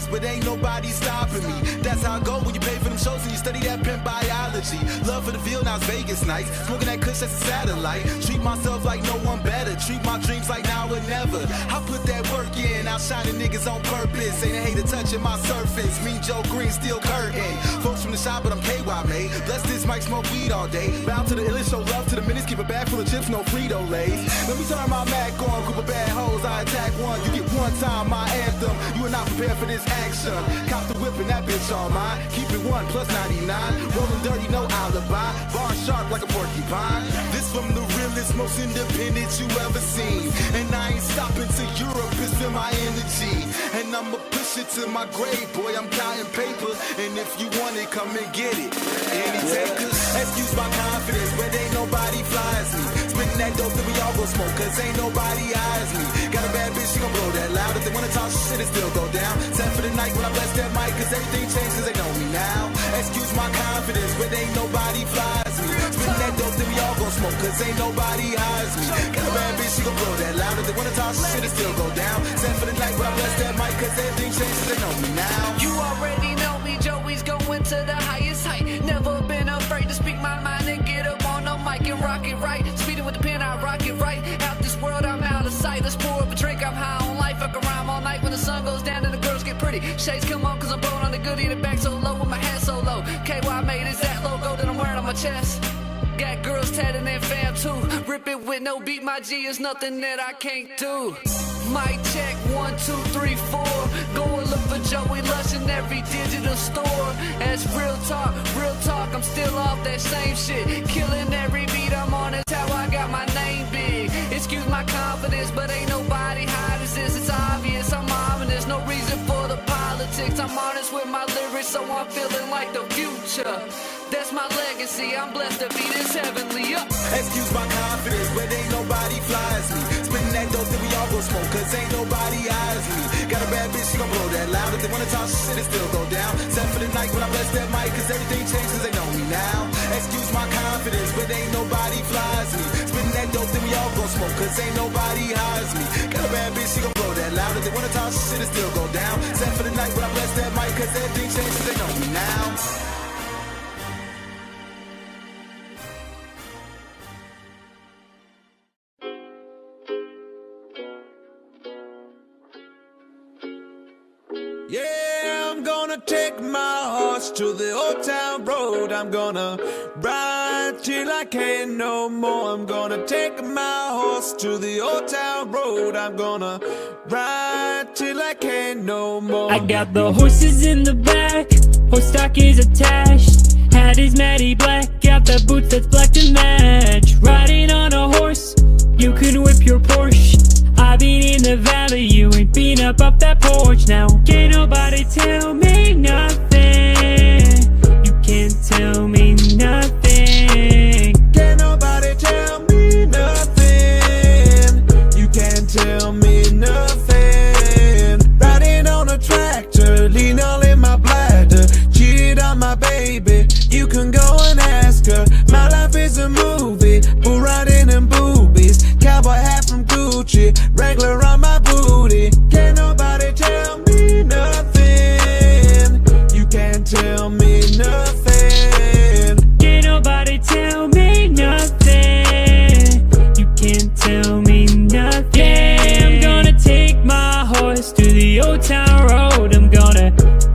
confidence, but ain't nobody stopping me. That's how I go when you pay for them shows and you study that pimp biology. Love for the field, now it's Vegas nights. Smoking that kush, that's a satellite. Treat myself like no one better. Treat my dreams like now or never. I put that work in, outshining niggas on purpose. Ain't a hater touching my surface. Me, Joe Green, still curtain. Folks from the shop, but I'm KY made. Bless this mic, smoke weed all day. Bow to the illest, show love to the minutes. Keep a bag full of chips, no Frito-Lays. Let me turn my Mac on, group of bad hoes, I attack one. You get one time, my anthem. You are not prepared for this action. Cop the whip and that bitch all mine. Keep it 1 plus 99. Rolling dirty, no alibi. Bar sharp like a porcupine. This from the realest, most independent you ever seen. And I ain't stopping till Europe is feel my energy. And I'ma push it to my grave, boy, I'm counting paper. And if you want it, come and get it. Any takers? Excuse my confidence, but ain't nobody flies me. Spitting that dope that we all go smoke, cause ain't nobody eyes me. Got a bad bitch, she gon' blow that loud. If they wanna talk shit, it still go down. Set for the night when I bless that mic, cause everything changes, they know me now. Excuse my confidence, but ain't nobody flies me. Spitting that dope that we all gon' smoke, cause ain't nobody eyes me. Got a bad bitch, she gon' blow that loud. If they wanna talk shit, it still go down. Set for the night when I bless that mic, cause everything changes, they know me now. You already know me, Joey's going to the highest height. Never been afraid to speak my mind and get up on the mic and rock it right. Speeding with the pen, I rock it right. Out this world, I'm out of sight. Let's pour up a drink, I'm high on life. I can rhyme all night when the sun goes down and the girls get pretty. Shades come on, cause I'm blowing on the goodie. The back so low with my hat so low. KY made is that logo that I'm wearing on my chest. Got girls tatted and fam too. Rip it with no beat, my G is nothing that I can't do. Mic check, 1, 2, 3, 4. Go and look for Joey Lush in every digital store. That's real talk, I'm still off that same shit. Killing every beat I'm on, that's how I got my name big. Excuse my confidence, but ain't nobody hide as this. It's obvious, I'm ominous, no reason for the politics. I'm honest with my lyrics, so I'm feeling like the future. That's my legacy, I'm blessed to be this heavenly up. Excuse my confidence, but ain't nobody flies me. Spitting that dope that we all go smoke, cause ain't nobody eyes me. Got a bad bitch, she gon' blow that loud. If they wanna talk shit, it still go down. Set for the night when I bless that mic, cause everything changes, they know me now. Excuse my confidence, but ain't nobody flies me. Spitting that dope that we all go smoke, cause ain't nobody hides me. Got a bad bitch, she gon' blow that loud. If they wanna talk shit, it still go down. Set for the night when I bless that mic, cause everything changes, they know me now. Yeah, I'm gonna take my horse to the old town road. I'm gonna ride till I can't no more. I'm gonna take my horse to the old town road. I'm gonna ride till I can't no more. I got the horses in the back, horse stock is attached. Hat is matty black, got the boots that's black to match. Riding on a horse, you can whip your Porsche. I've been in the valley, you ain't been up off that porch. Now can't nobody tell me nothing. You can't tell me nothing. Can't nobody tell me nothing. You can't tell me nothing. Riding on a tractor, lean all in my bladder. Cheated on my baby, you can go and ask her. My life is a movie, bull riding and boobies. Cowboy hat from Gucci, regular on my booty. Can't nobody tell me nothing. You can't tell me nothing. Can't nobody tell me nothing. You can't tell me nothing. Yeah, I'm gonna take my horse to the old town road. I'm gonna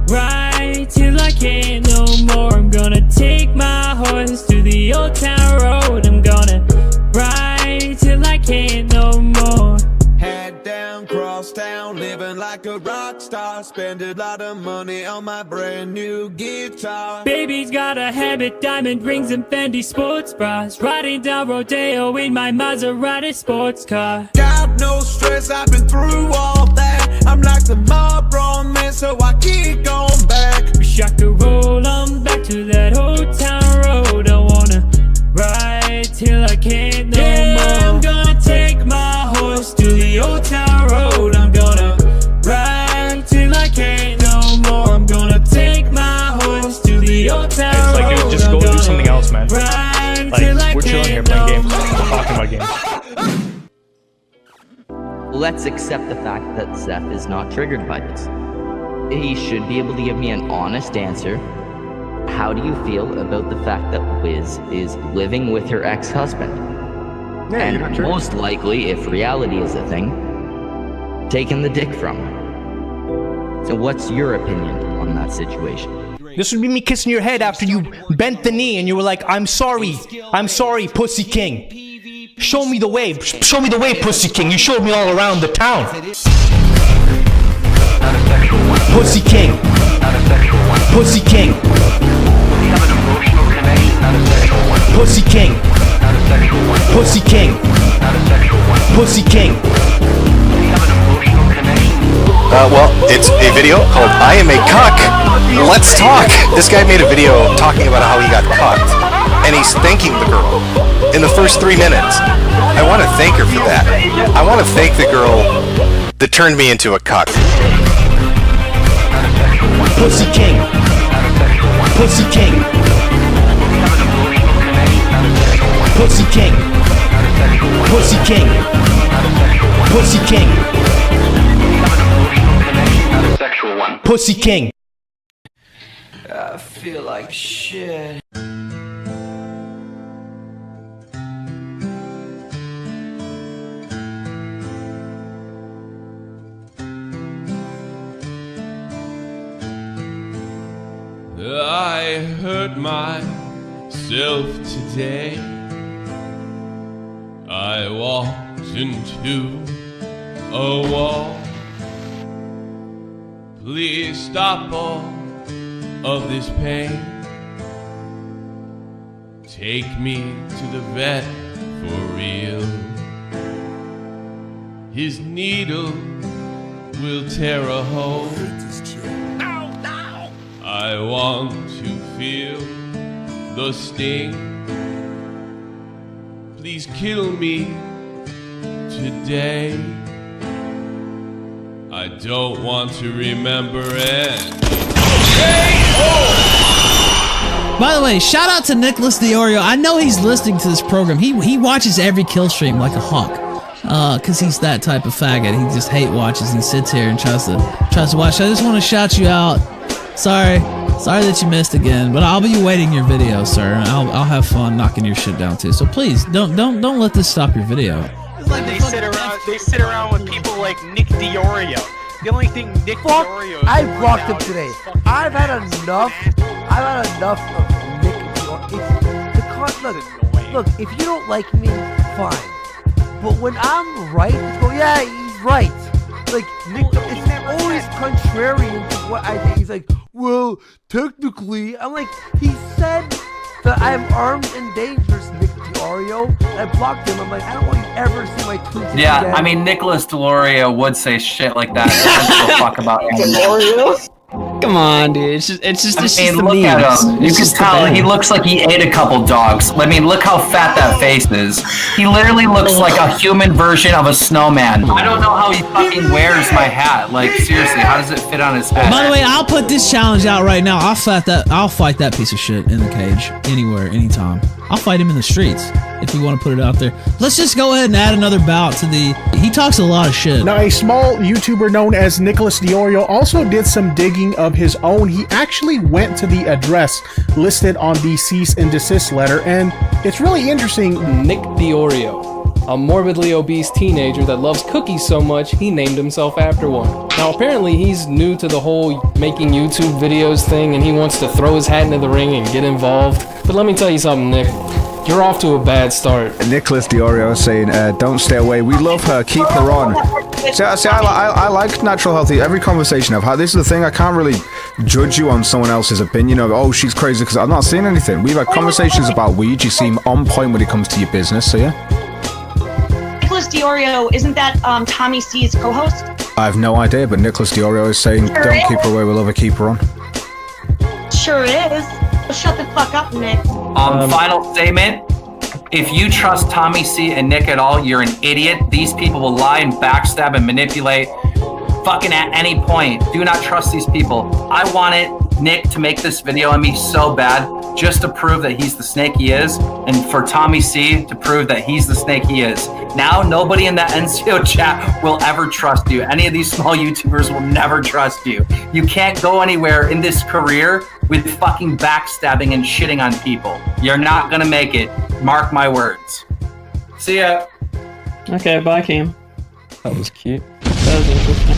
ride till I can't no more. I'm gonna take my horse to the old town road. I'm gonna ride till I can't no more. Head down, cross town, living like a rock star. Spend a lot of money on my brand new guitar. Baby's got a habit, diamond rings and Fendi sports bras. Riding down Rodeo in my Maserati sports car. Got no stress, I've been through all that. I'm like the Marlboro man, so I keep going back. Wish I could roll on back to that old town road. I wanna ride till I can't no more. I'm gonna take my horse to the old town road. I'm gonna ride till I can't no more. I'm gonna take my horse to the old town road. It's like, dude, just go do something else, man. Like, we're chilling here playing games. We're talking about games. Let's accept the fact that Zeph is not triggered by this. he should be able to give me an honest answer. How do you feel about the fact that Wiz is living with her ex-husband? Yeah, And you're not sure. most likely, if reality is a thing, taking the dick from her. So what's your opinion on that situation? This would be me kissing your head after you bent the knee and you were like, I'm sorry, Pussy King. Show me the way, Pussy King. You showed me all around the town. Pussy King. Pussy King. Pussy King. Pussy King. Pussy King. Well, it's a video called I Am a Cuck. Let's talk. This guy made a video talking about how he got cucked, and he's thanking the girl in the first 3 minutes. I want to thank her for that. I want to thank the girl that turned me into a cuck. Pussy King. Pussy King. Pussy King. Pussy King. Pussy King. Pussy King. I feel like shit. I hurt myself today. I walked into a wall. Please stop all of this pain. Take me to the vet for real. His needle will tear a hole. I want to feel the sting. Please kill me today. I don't want to remember it. By the way, shout out to Nicholas Diorio. I know he's listening to this program. He watches every kill stream like a hawk. Cause he's that type of faggot. He just hate watches. He sits here and tries to watch. I just want to shout you out. Sorry that you missed again, but I'll be waiting your video, sir. I'll have fun knocking your shit down too. So please don't let this stop your video. They sit around with people like Nick Diorio. The only thing Nick Diorio. I blocked him today. I've had enough of Nick Diorio. Look, if you don't like me, fine. But when I'm right, it's go, yeah, he's right. Like Nick, it's always contrarian to what I think. He's like, well, technically, I'm like, he said that I'm armed and dangerous, Nick Diorio. I blocked him. I'm like, I don't want you to ever see my tweets. Yeah, again. I mean, Nicholas Deloria would say shit like that. Fuck about Delorio? Come on, dude. It's just I mean, look at him. You can tell he looks like he ate a couple dogs. I mean, look how fat that face is. He literally looks like a human version of a snowman. I don't know how he fucking wears my hat. Like, seriously, how does it fit on his head? By the way, I'll put this challenge out right now. I'll fight that piece of shit in the cage, anywhere, anytime. I'll fight him in the streets if we want to put it out there. Let's just go ahead and add another bout to the. He talks a lot of shit. Now, a small YouTuber known as Nicholas Diorio also did some digging of his own. He actually went to the address listed on the cease and desist letter, and it's really interesting. Nick Diorio, a morbidly obese teenager that loves cookies so much he named himself after one. Now apparently he's new to the whole making YouTube videos thing and he wants to throw his hat into the ring and get involved. But let me tell you something, Nick. You're off to a bad start. Nicholas Diorio is saying, don't stay away. We love her. Keep her on. See, I like natural healthy. Every conversation I've had, this is the thing. I can't really judge you on someone else's opinion of, oh, she's crazy, because I'm not seeing anything. We've had conversations about weed. You seem on point when it comes to your business, so yeah. Nicholas Diorio, isn't that Tommy C's co-host? I have no idea, but Nicholas Diorio is saying, don't keep her away. We love her. Keep her on. Sure is. Shut the fuck up, Nick. Final statement. If you trust Tommy C and Nick at all, you're an idiot. These people will lie and backstab and manipulate fucking at any point. Do not trust these people. I wanted Nick to make this video on me so bad just to prove that he's the snake he is, and for Tommy C to prove that he's the snake he is. Now, nobody in that NCO chat will ever trust you. Any of these small YouTubers will never trust you. You can't go anywhere in this career with fucking backstabbing and shitting on people. You're not gonna make it. Mark my words. See ya. Okay, bye, Cam. That was cute. That was interesting.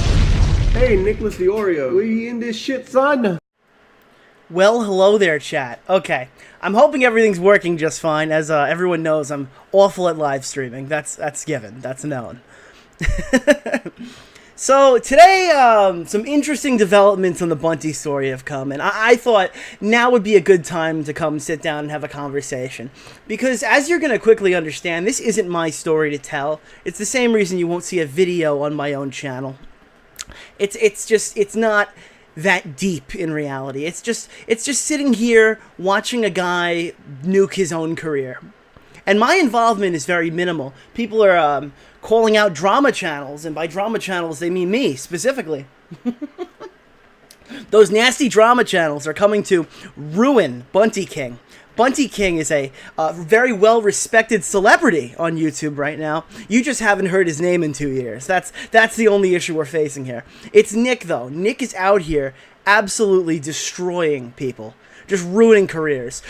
Hey, Nicholas the Oreo, we in this shit, son? Well, hello there, chat. Okay, I'm hoping everything's working just fine. As everyone knows, I'm awful at live streaming. That's given. That's known. So today, some interesting developments on the Bunty story have come, and I thought now would be a good time to come sit down and have a conversation. Because as you're going to quickly understand, this isn't my story to tell. It's the same reason you won't see a video on my own channel. It's not that deep in reality. It's just sitting here watching a guy nuke his own career. And my involvement is very minimal. People are calling out drama channels, and by drama channels they mean me specifically. Those nasty drama channels are coming to ruin Bunty King. Bunty King is a very well-respected celebrity on YouTube right now. You just haven't heard his name in 2 years. That's the only issue we're facing here. It's Nick, though. Nick is out here absolutely destroying people. Just ruining careers.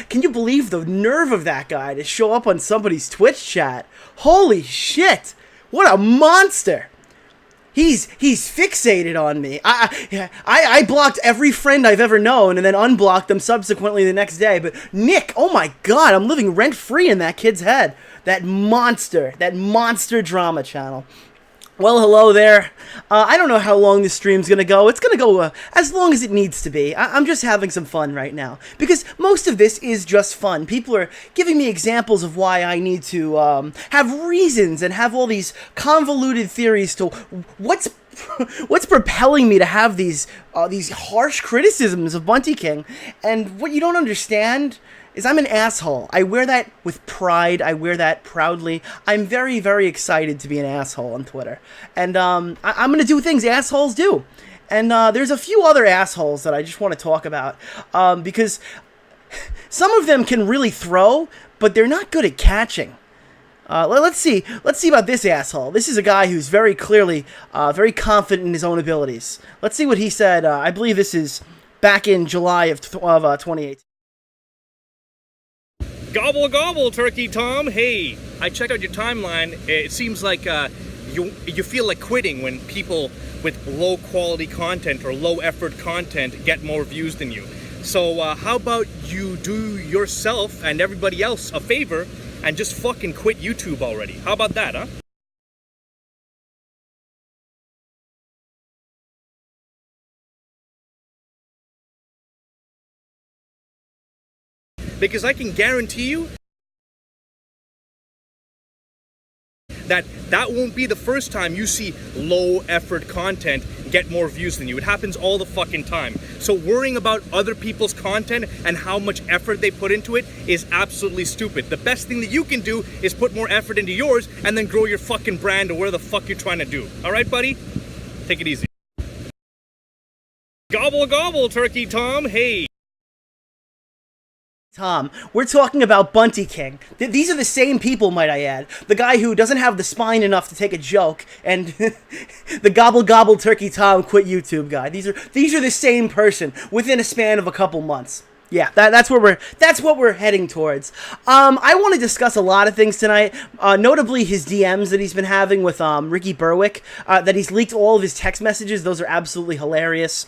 Can you believe the nerve of that guy to show up on somebody's Twitch chat? Holy shit! What a monster! He's fixated on me. I blocked every friend I've ever known and then unblocked them subsequently the next day. But Nick, oh my god, I'm living rent-free in that kid's head. That monster drama channel. Well, hello there. I don't know how long this stream's gonna go. It's gonna go as long as it needs to be. I'm just having some fun right now. Because most of this is just fun. People are giving me examples of why I need to have reasons and have all these convoluted theories to what's propelling me to have these harsh criticisms of Bunty King. And what you don't understand is I'm an asshole. I wear that with pride. I wear that proudly. I'm very, very excited to be an asshole on Twitter. And I'm going to do things assholes do. And there's a few other assholes that I just want to talk about. Because some of them can really throw, but they're not good at catching. Let's see about this asshole. This is a guy who's very clearly very confident in his own abilities. Let's see what he said. I believe this is back in July of 2018. Gobble gobble, Turkey Tom. Hey, I checked out your timeline. It seems like you feel like quitting when people with low quality content or low effort content get more views than you. So how about you do yourself and everybody else a favor and just fucking quit YouTube already? How about that, huh? Because I can guarantee you that won't be the first time you see low effort content get more views than you. It happens all the fucking time. So worrying about other people's content and how much effort they put into it is absolutely stupid. The best thing that you can do is put more effort into yours and then grow your fucking brand or whatever the fuck you're trying to do. All right, buddy? Take it easy. Gobble gobble, Turkey Tom. Hey. Tom, we're talking about Bunty King. These are the same people, might I add. The guy who doesn't have the spine enough to take a joke, and the gobble gobble Turkey Tom quit YouTube guy. These are the same person within a span of a couple months. Yeah, that's what we're heading towards. I want to discuss a lot of things tonight, notably his DMs that he's been having with Ricky Berwick, that he's leaked all of his text messages. Those are absolutely hilarious.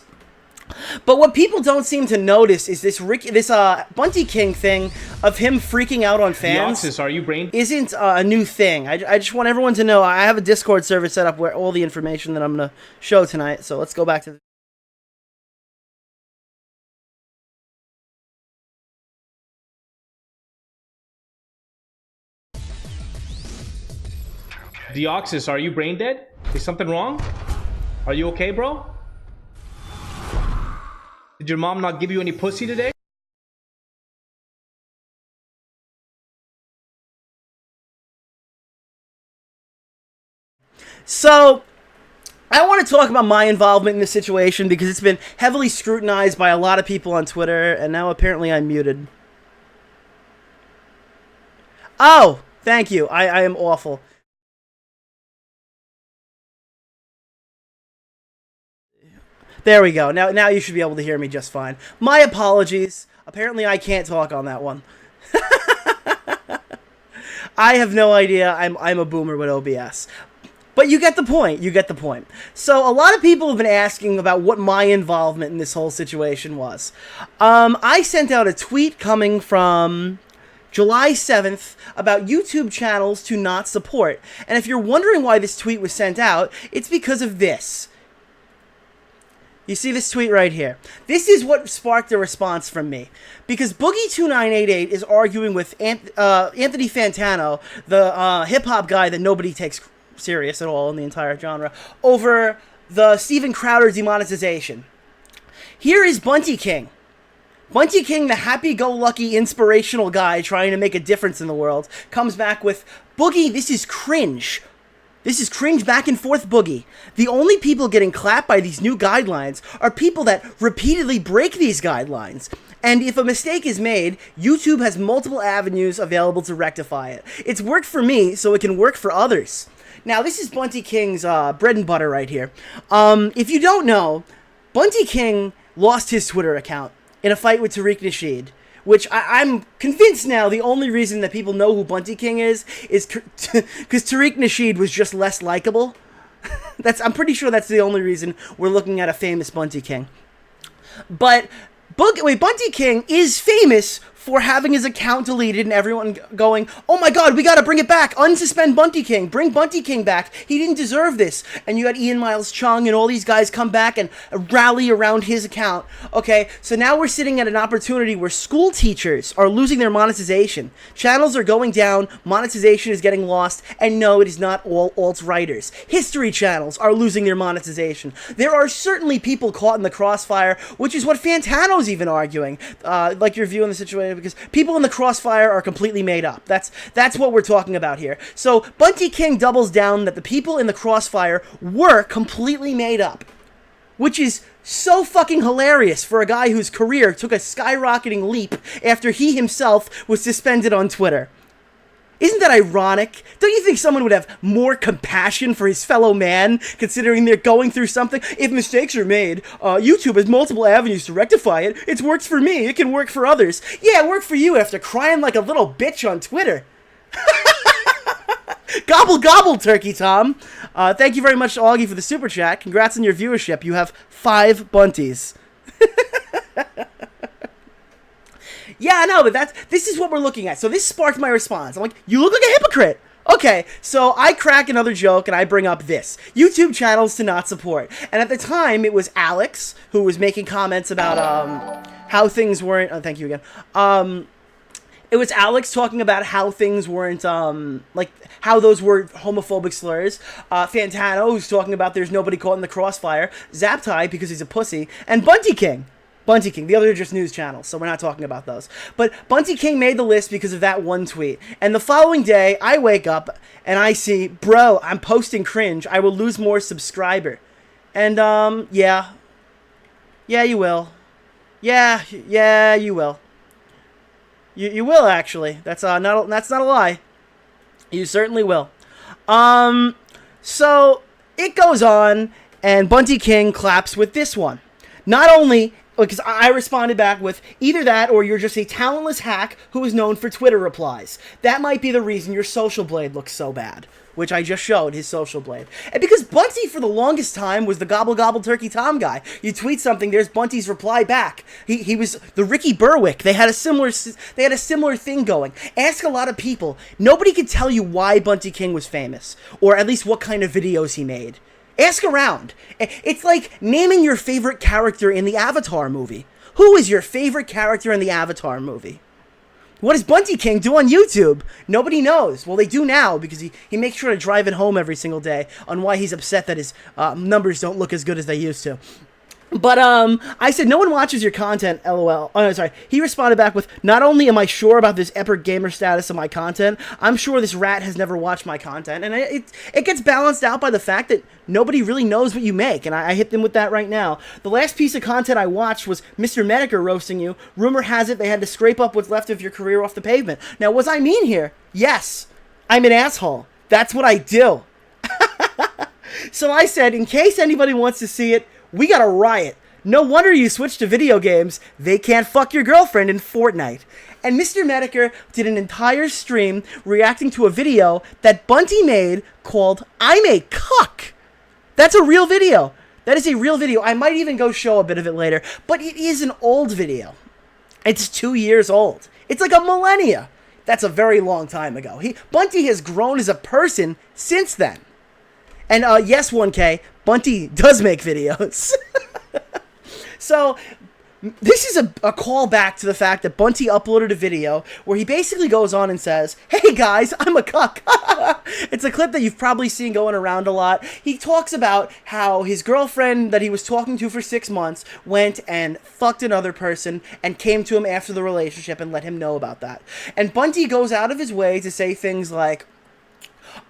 But what people don't seem to notice is this Bunty King thing of him freaking out on fans. Deoxys, are you brain? Isn't a new thing. I just want everyone to know I have a Discord server set up where all the information that I'm going to show tonight. So let's go back to Deoxys, are you brain dead? Is something wrong? Are you okay, bro? Did your mom not give you any pussy today? So, I want to talk about my involvement in this situation because it's been heavily scrutinized by a lot of people on Twitter, and now apparently I'm muted. Oh, thank you. I am awful. There we go. Now you should be able to hear me just fine. My apologies. Apparently I can't talk on that one. I have no idea. I'm a boomer with OBS. But you get the point. You get the point. So a lot of people have been asking about what my involvement in this whole situation was. I sent out a tweet coming from July 7th about YouTube channels to not support. And if you're wondering why this tweet was sent out, it's because of this. You see this tweet right here. This is what sparked a response from me. Because Boogie2988 is arguing with Anthony Fantano, the hip-hop guy that nobody takes serious at all in the entire genre, over the Steven Crowder demonetization. Here is Bunty King. Bunty King, the happy-go-lucky, inspirational guy trying to make a difference in the world, comes back with, Boogie, this is cringe. This is cringe back and forth boogie. The only people getting clapped by these new guidelines are people that repeatedly break these guidelines. And if a mistake is made, YouTube has multiple avenues available to rectify it. It's worked for me, so it can work for others. Now, this is Bunty King's bread and butter right here. If you don't know, Bunty King lost his Twitter account in a fight with Tariq Nasheed, which I'm convinced now the only reason that people know who Bunty King is because Tariq Nasheed was just less likable. I'm pretty sure that's the only reason we're looking at a famous Bunty King. But Bunty King is famous for having his account deleted and everyone going, oh my god, we gotta bring it back, unsuspend Bunty King, bring Bunty King back, he didn't deserve this. And you had Ian Miles Chung and all these guys come back and rally around his account. Okay, so now we're sitting at an opportunity where school teachers are losing their monetization. Channels are going down, monetization is getting lost, and no, it is not all alt-righters. History channels are losing their monetization. There are certainly people caught in the crossfire, which is what Fantano's even arguing, like you're viewing the situation, because people in the crossfire are completely made up. That's what we're talking about here. So Bunty King doubles down that the people in the crossfire were completely made up, which is so fucking hilarious for a guy whose career took a skyrocketing leap after he himself was suspended on Twitter. Isn't that ironic? Don't you think someone would have more compassion for his fellow man, considering they're going through something? If mistakes are made, YouTube has multiple avenues to rectify it. It's worked for me. It can work for others. Yeah, it worked for you after crying like a little bitch on Twitter. Gobble gobble, Turkey Tom. Thank you very much to Augie for the super chat. Congrats on your viewership. You have 5 bunties. Yeah, I know, but this is what we're looking at. So this sparked my response. I'm like, you look like a hypocrite. Okay, so I crack another joke and I bring up this. YouTube channels to not support. And at the time, it was Alex who was making comments about how things weren't... Oh, thank you again. It was Alex talking about how things weren't, like, how those were homophobic slurs. Fantano, who's talking about there's nobody caught in the crossfire. Zaptai, because he's a pussy. And Bunty King. Bunty King. The other are just news channels, so we're not talking about those. But Bunty King made the list because of that one tweet. And the following day, I wake up and I see, bro, I'm posting cringe. I will lose more subscriber. And, yeah. Yeah, you will. Yeah, you will. You will, actually. That's not a lie. You certainly will. So, it goes on, and Bunty King claps with this one. Not only... Because I responded back with either that or you're just a talentless hack who is known for Twitter replies. That might be the reason your social blade looks so bad. Which I just showed, his social blade. And because Bunty for the longest time was the gobble gobble turkey Tom guy. You tweet something, there's Bunty's reply back. He was the Ricky Berwick. They had a similar thing going. Ask a lot of people. Nobody could tell you why Bunty King was famous. Or at least what kind of videos he made. Ask around. It's like naming your favorite character in the Avatar movie. Who is your favorite character in the Avatar movie? What does Bunty King do on YouTube? Nobody knows. Well, they do now because he makes sure to drive it home every single day on why he's upset that his numbers don't look as good as they used to. But I said, no one watches your content, LOL. Oh, no, sorry. He responded back with, not only am I sure about this epic gamer status of my content, I'm sure this rat has never watched my content. And it gets balanced out by the fact that nobody really knows what you make. And I hit them with that right now. The last piece of content I watched was Mr. Mediker roasting you. Rumor has it they had to scrape up what's left of your career off the pavement. Now, was I mean here? Yes. I'm an asshole. That's what I do. So I said, in case anybody wants to see it, we got a riot. No wonder you switched to video games. They can't fuck your girlfriend in Fortnite. And Mr. Mediker did an entire stream reacting to a video that Bunty made called I'm a Cuck. That's a real video. That is a real video. I might even go show a bit of it later. But it is an old video. It's 2 years old. It's like a millennia. That's a very long time ago. Bunty has grown as a person since then. And yes, 1K, Bunty does make videos. So, this is a callback to the fact that Bunty uploaded a video where he basically goes on and says, hey guys, I'm a cuck. It's a clip that you've probably seen going around a lot. He talks about how his girlfriend that he was talking to for 6 months went and fucked another person and came to him after the relationship and let him know about that. And Bunty goes out of his way to say things like,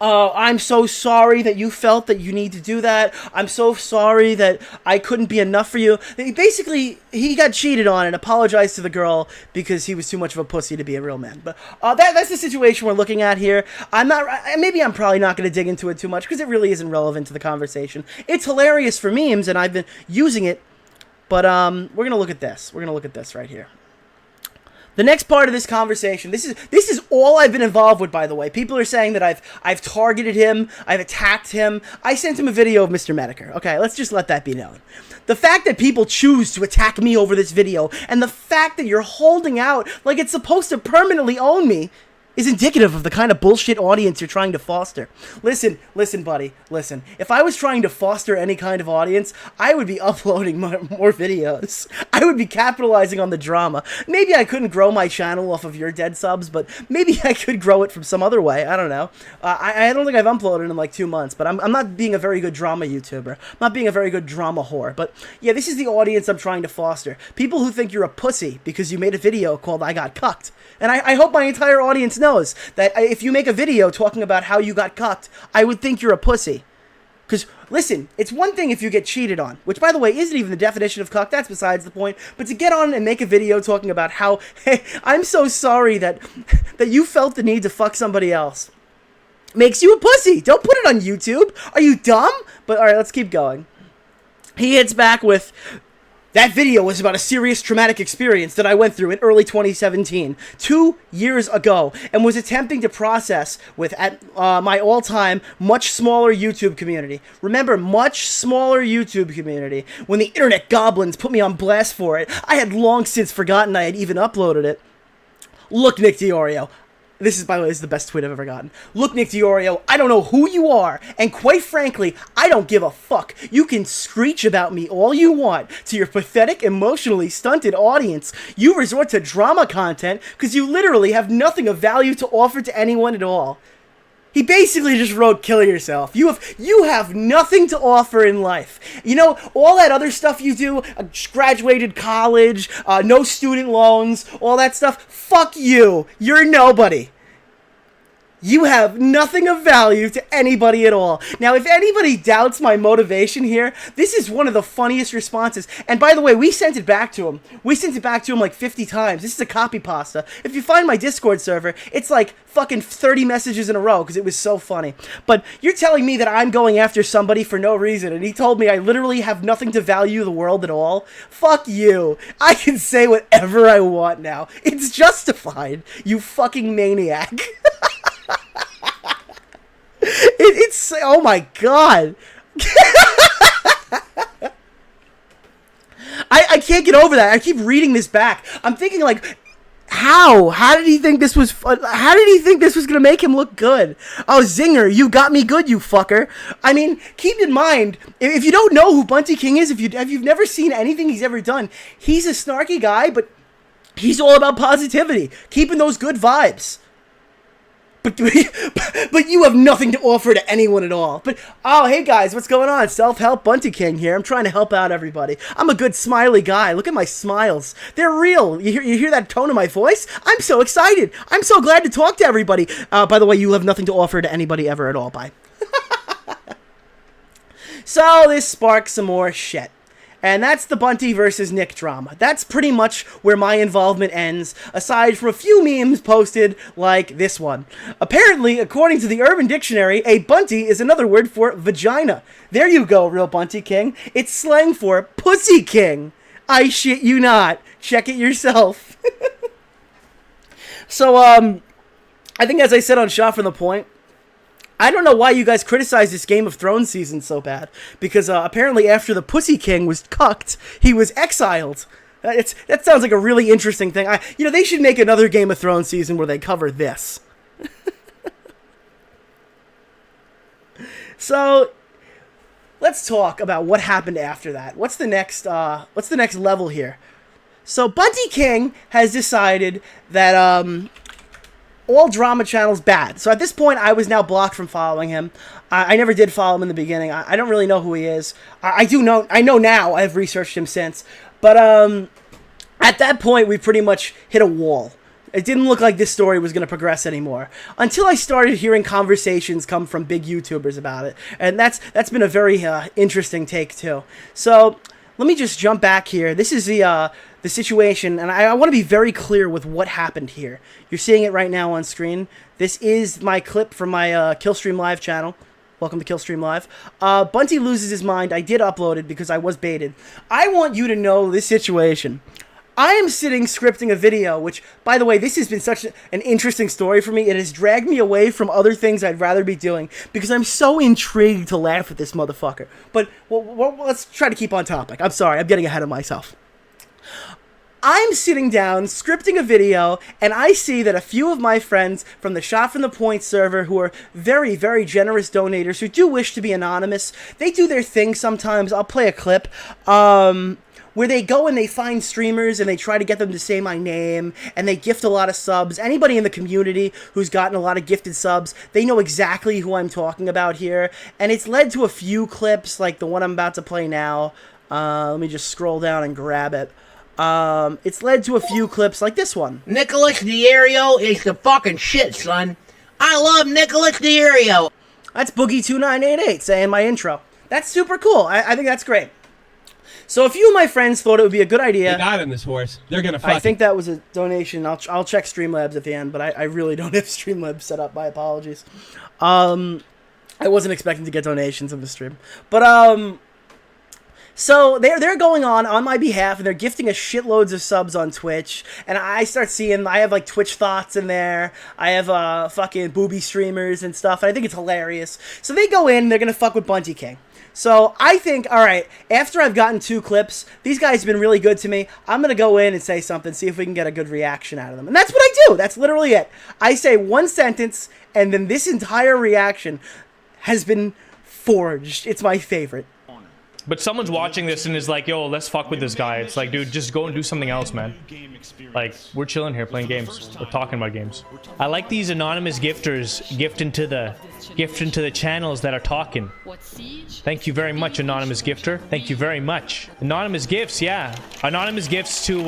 I'm so sorry that you felt that you need to do that. I'm so sorry that I couldn't be enough for you. Basically, he got cheated on and apologized to the girl because he was too much of a pussy to be a real man. But that's the situation we're looking at here. I'm probably not going to dig into it too much because it really isn't relevant to the conversation. It's hilarious for memes and I've been using it. But we're going to look at this. We're going to look at this right here. The next part of this conversation, this is all I've been involved with, by the way. People are saying that I've targeted him, I've attacked him. I sent him a video of Mr. Mediker. Okay, let's just let that be known. The fact that people choose to attack me over this video, and the fact that you're holding out like it's supposed to permanently own me, is indicative of the kind of bullshit audience you're trying to foster. Listen, buddy, listen. If I was trying to foster any kind of audience, I would be uploading more videos. I would be capitalizing on the drama. Maybe I couldn't grow my channel off of your dead subs, but maybe I could grow it from some other way. I don't know. I don't think I've uploaded in like 2 months, but I'm not being a very good drama YouTuber. I'm not being a very good drama whore. But yeah, this is the audience I'm trying to foster. People who think you're a pussy because you made a video called I Got Cucked. And I hope my entire audience knows that if you make a video talking about how you got cucked, I would think you're a pussy. Because, listen, it's one thing if you get cheated on, which, by the way, isn't even the definition of cuck, that's besides the point, but to get on and make a video talking about how, hey, I'm so sorry that you felt the need to fuck somebody else, makes you a pussy. Don't put it on YouTube. Are you dumb? But, alright, let's keep going. He hits back with, that video was about a serious traumatic experience that I went through in early 2017, 2 years ago, and was attempting to process with my all-time, much smaller YouTube community. Remember, much smaller YouTube community. When the internet goblins put me on blast for it, I had long since forgotten I had even uploaded it. Look, Nick DiOrio. This is, by the way, this is the best tweet I've ever gotten. Look, Nick DiOrio, I don't know who you are, and quite frankly, I don't give a fuck. You can screech about me all you want to your pathetic, emotionally stunted audience. You resort to drama content because you literally have nothing of value to offer to anyone at all. He basically just wrote, kill yourself. You have nothing to offer in life. You know, all that other stuff you do, graduated college, no student loans, all that stuff, fuck you. You're nobody. You have nothing of value to anybody at all. Now, if anybody doubts my motivation here, this is one of the funniest responses. And by the way, we sent it back to him. We sent it back to him like 50 times. This is a copy pasta. If you find my Discord server, it's like fucking 30 messages in a row because it was so funny. But you're telling me that I'm going after somebody for no reason, and he told me I literally have nothing to value the world at all? Fuck you. I can say whatever I want now. It's justified, you fucking maniac. It's oh my god. I can't get over that. I keep reading this back. I'm thinking like, how did he think this was how did he think this was gonna make him look good? Oh, zinger, you got me good, you fucker. I mean, keep in mind, if you don't know who Bunty King is, if you've never seen anything he's ever done, he's a snarky guy, but he's all about positivity, keeping those good vibes. but you have nothing to offer to anyone at all. But, oh, hey guys, what's going on? Self-help Bunty King here. I'm trying to help out everybody. I'm a good smiley guy. Look at my smiles. They're real. You hear that tone in my voice? I'm so excited. I'm so glad to talk to everybody. By the way, you have nothing to offer to anybody ever at all. Bye. So this sparks some more shit. And that's the Bunty versus Nick drama. That's pretty much where my involvement ends, aside from a few memes posted like this one. Apparently, according to the Urban Dictionary, a bunty is another word for vagina. There you go, real Bunty King. It's slang for pussy king. I shit you not. Check it yourself. So, I think as I said on Shot from the Point, I don't know why you guys criticize this Game of Thrones season so bad, because apparently after the Pussy King was cucked, he was exiled. That sounds like a really interesting thing. They should make another Game of Thrones season where they cover this. So, let's talk about what happened after that. What's the next level here? So, Bunty King has decided that all drama channels bad. So at this point, I was now blocked from following him. I never did follow him in the beginning. I don't really know who he is. I know now. I've researched him since. But at that point, we pretty much hit a wall. It didn't look like this story was going to progress anymore. Until I started hearing conversations come from big YouTubers about it. And that's been a very interesting take, too. So let me just jump back here. This is the situation, and I want to be very clear with what happened here. You're seeing it right now on screen. This is my clip from my Killstream Live channel. Welcome to Killstream Live. Bunty loses his mind. I did upload it because I was baited. I want you to know this situation. I am sitting scripting a video, which, by the way, this has been such an interesting story for me. It has dragged me away from other things I'd rather be doing because I'm so intrigued to laugh at this motherfucker. But let's try to keep on topic. I'm sorry, I'm getting ahead of myself. I'm sitting down, scripting a video, and I see that a few of my friends from the Shot from the Point server, who are very, very generous donators, who do wish to be anonymous, they do their thing sometimes. I'll play a clip, where they go and they find streamers and they try to get them to say my name, and they gift a lot of subs. Anybody in the community who's gotten a lot of gifted subs, they know exactly who I'm talking about here, and it's led to a few clips, like the one I'm about to play now. Let me just scroll down and grab it. It's led to a few clips like this one. Nicholas Diario is the fucking shit, son. I love Nicholas Diario. That's Boogie2988 saying my intro. That's super cool. I think that's great. So a few of my friends thought it would be a good idea. They got in this horse. They're gonna fuck I think that was a donation. I'll check Streamlabs at the end, but I really don't have Streamlabs set up. My apologies. I wasn't expecting to get donations in the stream. But so they're going on my behalf, and they're gifting us shitloads of subs on Twitch, and I start seeing, I have like Twitch thoughts in there, I have fucking booby streamers and stuff, and I think it's hilarious. So they go in, they're gonna fuck with Bunty King. So I think, alright, after I've gotten 2 clips, these guys have been really good to me, I'm gonna go in and say something, see if we can get a good reaction out of them. And that's what I do, that's literally it. I say one sentence, and then this entire reaction has been forged. It's my favorite. But someone's watching this and is like, yo, let's fuck with this guy. It's like, dude, just go and do something else, man. Like, we're chilling here playing games. We're talking about games. I like these anonymous gifters gifting to the channels that are talking. Thank you very much, anonymous gifter. Thank you very much. Anonymous gifts, yeah. Anonymous gifts to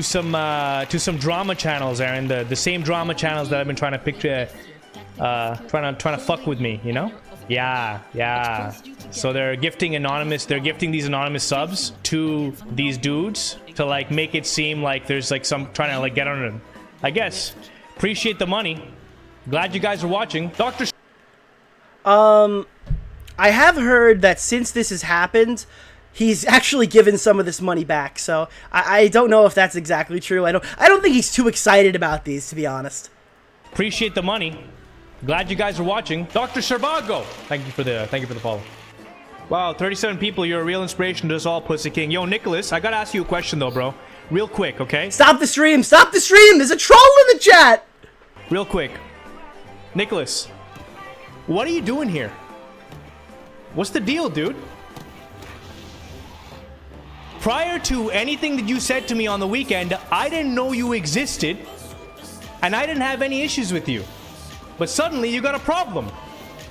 some drama channels, Aaron. The same drama channels that I've been trying to pick, trying to fuck with me, you know? Yeah. So they're gifting these anonymous subs to these dudes to like make it seem like there's like some trying to like get on them. I guess. Appreciate the money. Glad you guys are watching. Dr. I have heard that since this has happened, he's actually given some of this money back. So I don't know if that's exactly true. I don't think he's too excited about these, to be honest. Appreciate the money. Glad you guys are watching. Dr. Servago! Thank you for the follow. Wow, 37 people, you're a real inspiration to us all, Pussy King. Yo, Nicholas, I gotta ask you a question though, bro. Real quick, okay? Stop the stream! Stop the stream! There's a troll in the chat! Real quick. Nicholas, what are you doing here? What's the deal, dude? Prior to anything that you said to me on the weekend, I didn't know you existed. and I didn't have any issues with you. But suddenly you got a problem.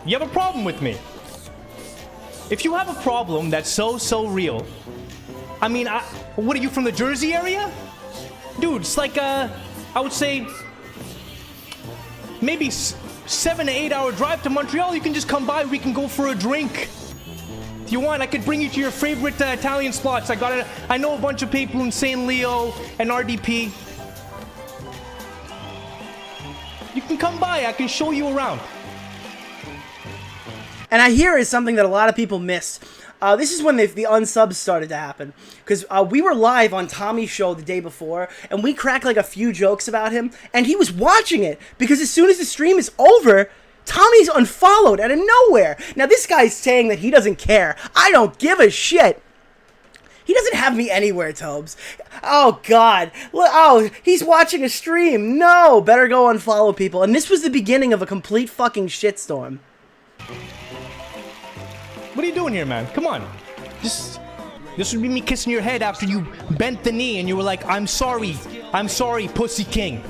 You have a problem with me. If you have a problem that's so real, I mean, what are you, from the Jersey area? Dude, it's like I would say maybe 7 to 8 hour drive to Montreal. You can just come by, we can go for a drink. If you want, I could bring you to your favorite Italian spots. I know a bunch of people in St. Leo and RDP. You can come by, I can show you around. And I hear is something that a lot of people missed. This is when the unsubs started to happen. Because we were live on Tommy's show the day before, and we cracked like a few jokes about him, and he was watching it. Because as soon as the stream is over, Tommy's unfollowed out of nowhere. Now this guy's saying that he doesn't care. I don't give a shit. He doesn't have me anywhere, Tobes. Oh, God. Oh, he's watching a stream. No, better go unfollow people. And this was the beginning of a complete fucking shitstorm. What are you doing here, man? Come on. This would be me kissing your head after you bent the knee and you were like, I'm sorry, Pussy King.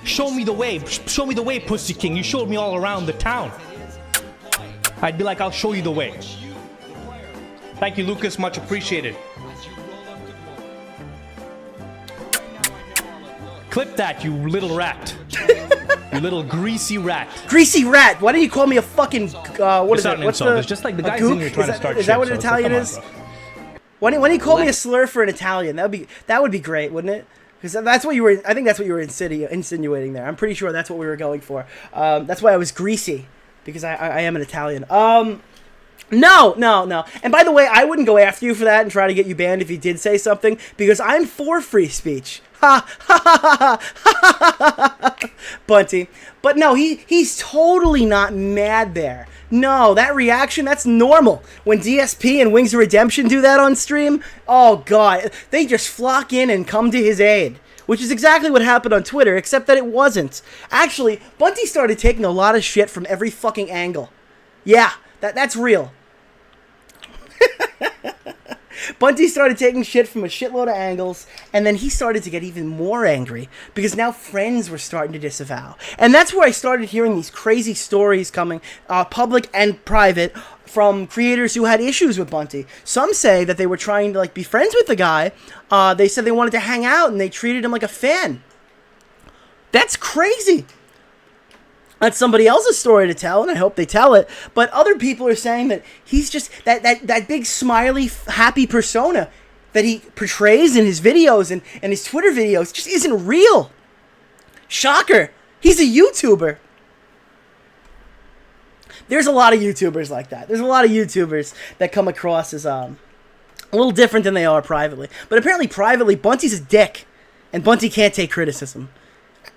Show me the way, Pussy King. You showed me all around the town. I'd be like, I'll show you the way. Thank you, Lucas, much appreciated. Clip that, you little rat. You little greasy rat. Greasy rat. Why don't you call me a fucking what is that? What's the? It's just like the guys in here trying to start shit. Is that what an Italian is? Why don't you call me a slur for an Italian? That would be great, wouldn't it? Because that's what you were. I think that's what you were insinuating there. I'm pretty sure that's what we were going for. That's why I was greasy, because I am an Italian. No. And by the way, I wouldn't go after you for that and try to get you banned if you did say something, because I'm for free speech. Ha ha ha ha, Bunty. But no, he's totally not mad there. No, that reaction, that's normal. When DSP and Wings of Redemption do that on stream, oh God, they just flock in and come to his aid. Which is exactly what happened on Twitter, except that it wasn't. Actually, Bunty started taking a lot of shit from every fucking angle. Yeah, that's real. Bunty started taking shit from a shitload of angles, and then he started to get even more angry, because now friends were starting to disavow. And that's where I started hearing these crazy stories coming, public and private, from creators who had issues with Bunty. Some say that they were trying to like be friends with the guy. They said they wanted to hang out, and they treated him like a fan. That's crazy. That's somebody else's story to tell, and I hope they tell it. But other people are saying that he's just that big smiley, happy persona that he portrays in his videos and his Twitter videos just isn't real. Shocker. He's a YouTuber. There's a lot of YouTubers like that. There's a lot of YouTubers that come across as a little different than they are privately. But apparently privately, Bunty's a dick, and Bunty can't take criticism.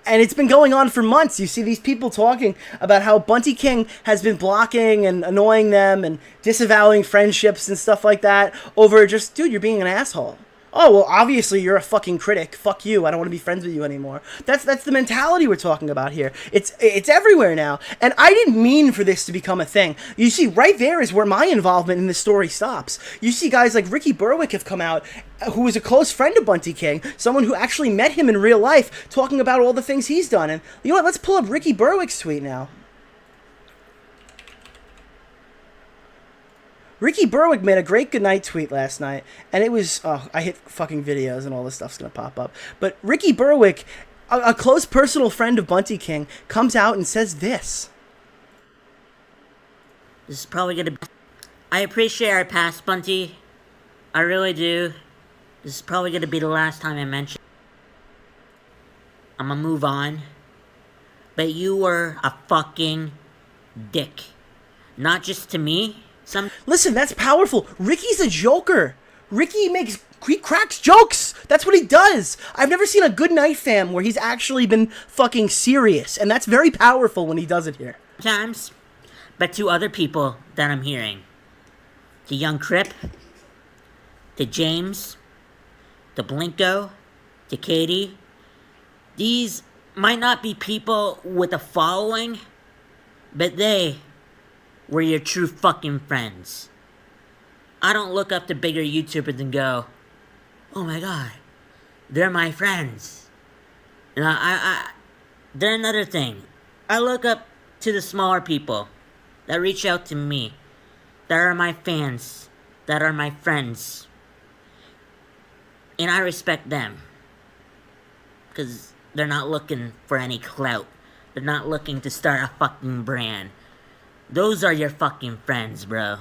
And it's been going on for months. You see these people talking about how Bunty King has been blocking and annoying them and disavowing friendships and stuff like that over just, dude, you're being an asshole. Oh, well, obviously you're a fucking critic. Fuck you. I don't want to be friends with you anymore. That's the mentality we're talking about here. It's everywhere now. And I didn't mean for this to become a thing. You see, right there is where my involvement in this story stops. You see guys like Ricky Berwick have come out, who was a close friend of Bunty King, someone who actually met him in real life, talking about all the things he's done. And you know what? Let's pull up Ricky Berwick's tweet now. Ricky Berwick made a great goodnight tweet last night, and it was, I hit fucking videos and all this stuff's gonna pop up. But Ricky Berwick, a close personal friend of Bunty King, comes out and says this. This is probably gonna be... I appreciate our past, Bunty. I really do. This is probably gonna be the last time I mention. I'm gonna move on. But you were a fucking dick. Not just to me. Listen, that's powerful. Ricky's a joker. He cracks jokes. That's what he does. I've never seen a Good Night Fam where he's actually been fucking serious, and that's very powerful when he does it here. Times, but to other people that I'm hearing. To Young Crip, to James, to Blinko, to Katie. These might not be people with a following, but they were your true fucking friends. I don't look up to bigger YouTubers and go, oh my god, they're my friends. And Then another thing, I look up to the smaller people that reach out to me, that are my fans, that are my friends. And I respect them. Because they're not looking for any clout. They're not looking to start a fucking brand. Those are your fucking friends, bro.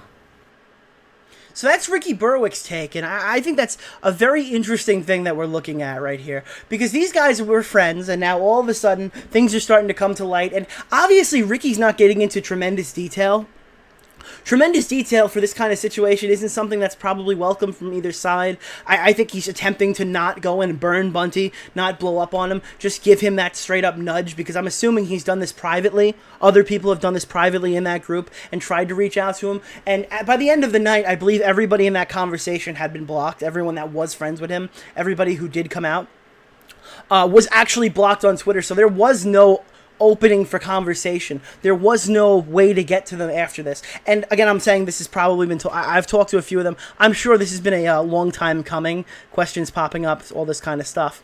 So that's Ricky Berwick's take, and I think that's a very interesting thing that we're looking at right here. Because these guys were friends, and now all of a sudden, things are starting to come to light, and obviously Ricky's not getting into tremendous detail. Tremendous detail for this kind of situation isn't something that's probably welcome from either side. I think he's attempting to not go and burn Bunty, not blow up on him, just give him that straight up nudge, because I'm assuming he's done this privately. Other people have done this privately in that group and tried to reach out to him. And by the end of the night, I believe everybody in that conversation had been blocked. Everyone that was friends with him, everybody who did come out, was actually blocked on Twitter. So there was no opening for conversation. There was no way to get to them after this. And again, I'm saying this has probably been I've talked to a few of them. I'm sure this has been a long time coming. Questions popping up, all this kind of stuff.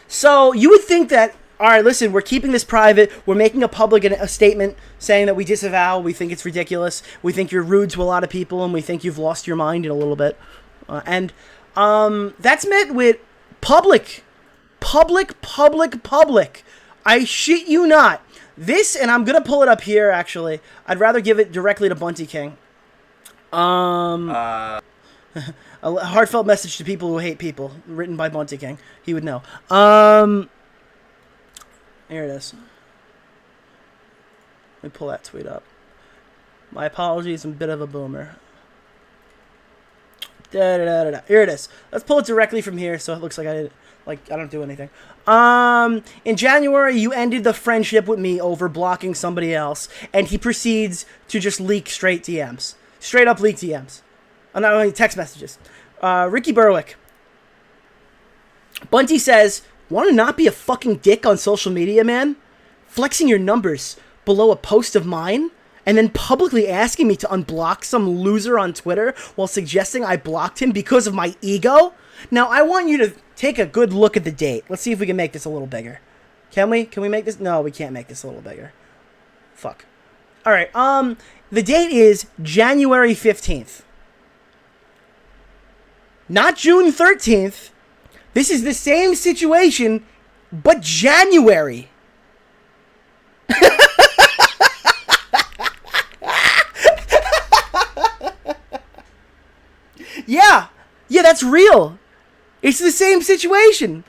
So you would think that, all right, listen, we're keeping this private. We're making a public a statement saying that we disavow. We think it's ridiculous. We think you're rude to a lot of people, and we think you've lost your mind in a little bit. And that's met with public. I shit you not. This, and I'm going to pull it up here, actually. I'd rather give it directly to Bunty King. A heartfelt message to people who hate people, written by Bunty King. He would know. Here it is. Let me pull that tweet up. My apologies, I'm a bit of a boomer. Here it is. Let's pull it directly from here so it looks like I don't do anything. In January, you ended the friendship with me over blocking somebody else, and he proceeds to just leak straight DMs. Straight up leak DMs. Not only text messages. Ricky Berwick. Bunty says, want to not be a fucking dick on social media, man? Flexing your numbers below a post of mine? And then publicly asking me to unblock some loser on Twitter while suggesting I blocked him because of my ego? Now, I want you to take a good look at the date. Let's see if we can make this a little bigger. Can we? Can we make this? No, we can't make this a little bigger. Fuck. All right. The date is January 15th. Not June 13th. This is the same situation, but January. Yeah, that's real. It's the same situation.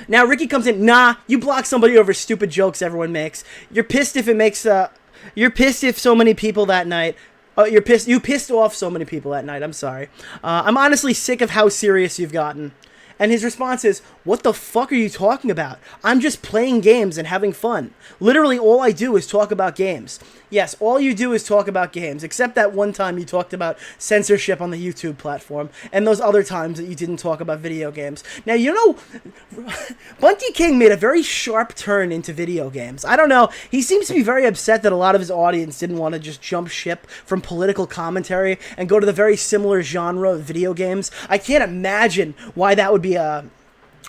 Now, Ricky comes in, nah, you block somebody over stupid jokes everyone makes. You're pissed if it makes, you're pissed if so many people that night, you pissed off so many people that night, I'm sorry. I'm honestly sick of how serious you've gotten. And his response is, what the fuck are you talking about? I'm just playing games and having fun. Literally, all I do is talk about games. Yes, all you do is talk about games, except that one time you talked about censorship on the YouTube platform, and those other times that you didn't talk about video games. Now, you know, Bunty King made a very sharp turn into video games. I don't know, he seems to be very upset that a lot of his audience didn't want to just jump ship from political commentary and go to the very similar genre of video games. I can't imagine why that would be a...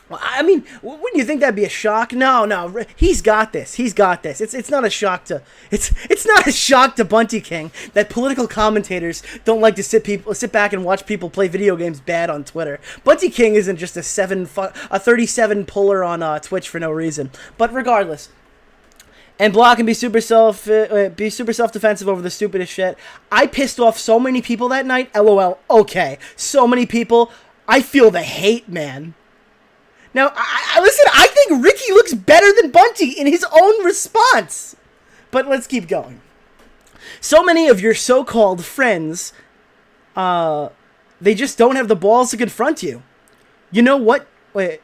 I mean, wouldn't you think that'd be a shock? No, he's got this. He's got this. It's not a shock to it's not a shock to Bunty King that political commentators don't like to sit back and watch people play video games bad on Twitter. Bunty King isn't just a 37 puller on Twitch for no reason. But regardless, and block and be super self-defensive over the stupidest shit. I pissed off so many people that night. LOL. Okay, so many people. I feel the hate, man. Now, listen, I think Ricky looks better than Bunty in his own response. But let's keep going. So many of your so-called friends, they just don't have the balls to confront you. You know what? You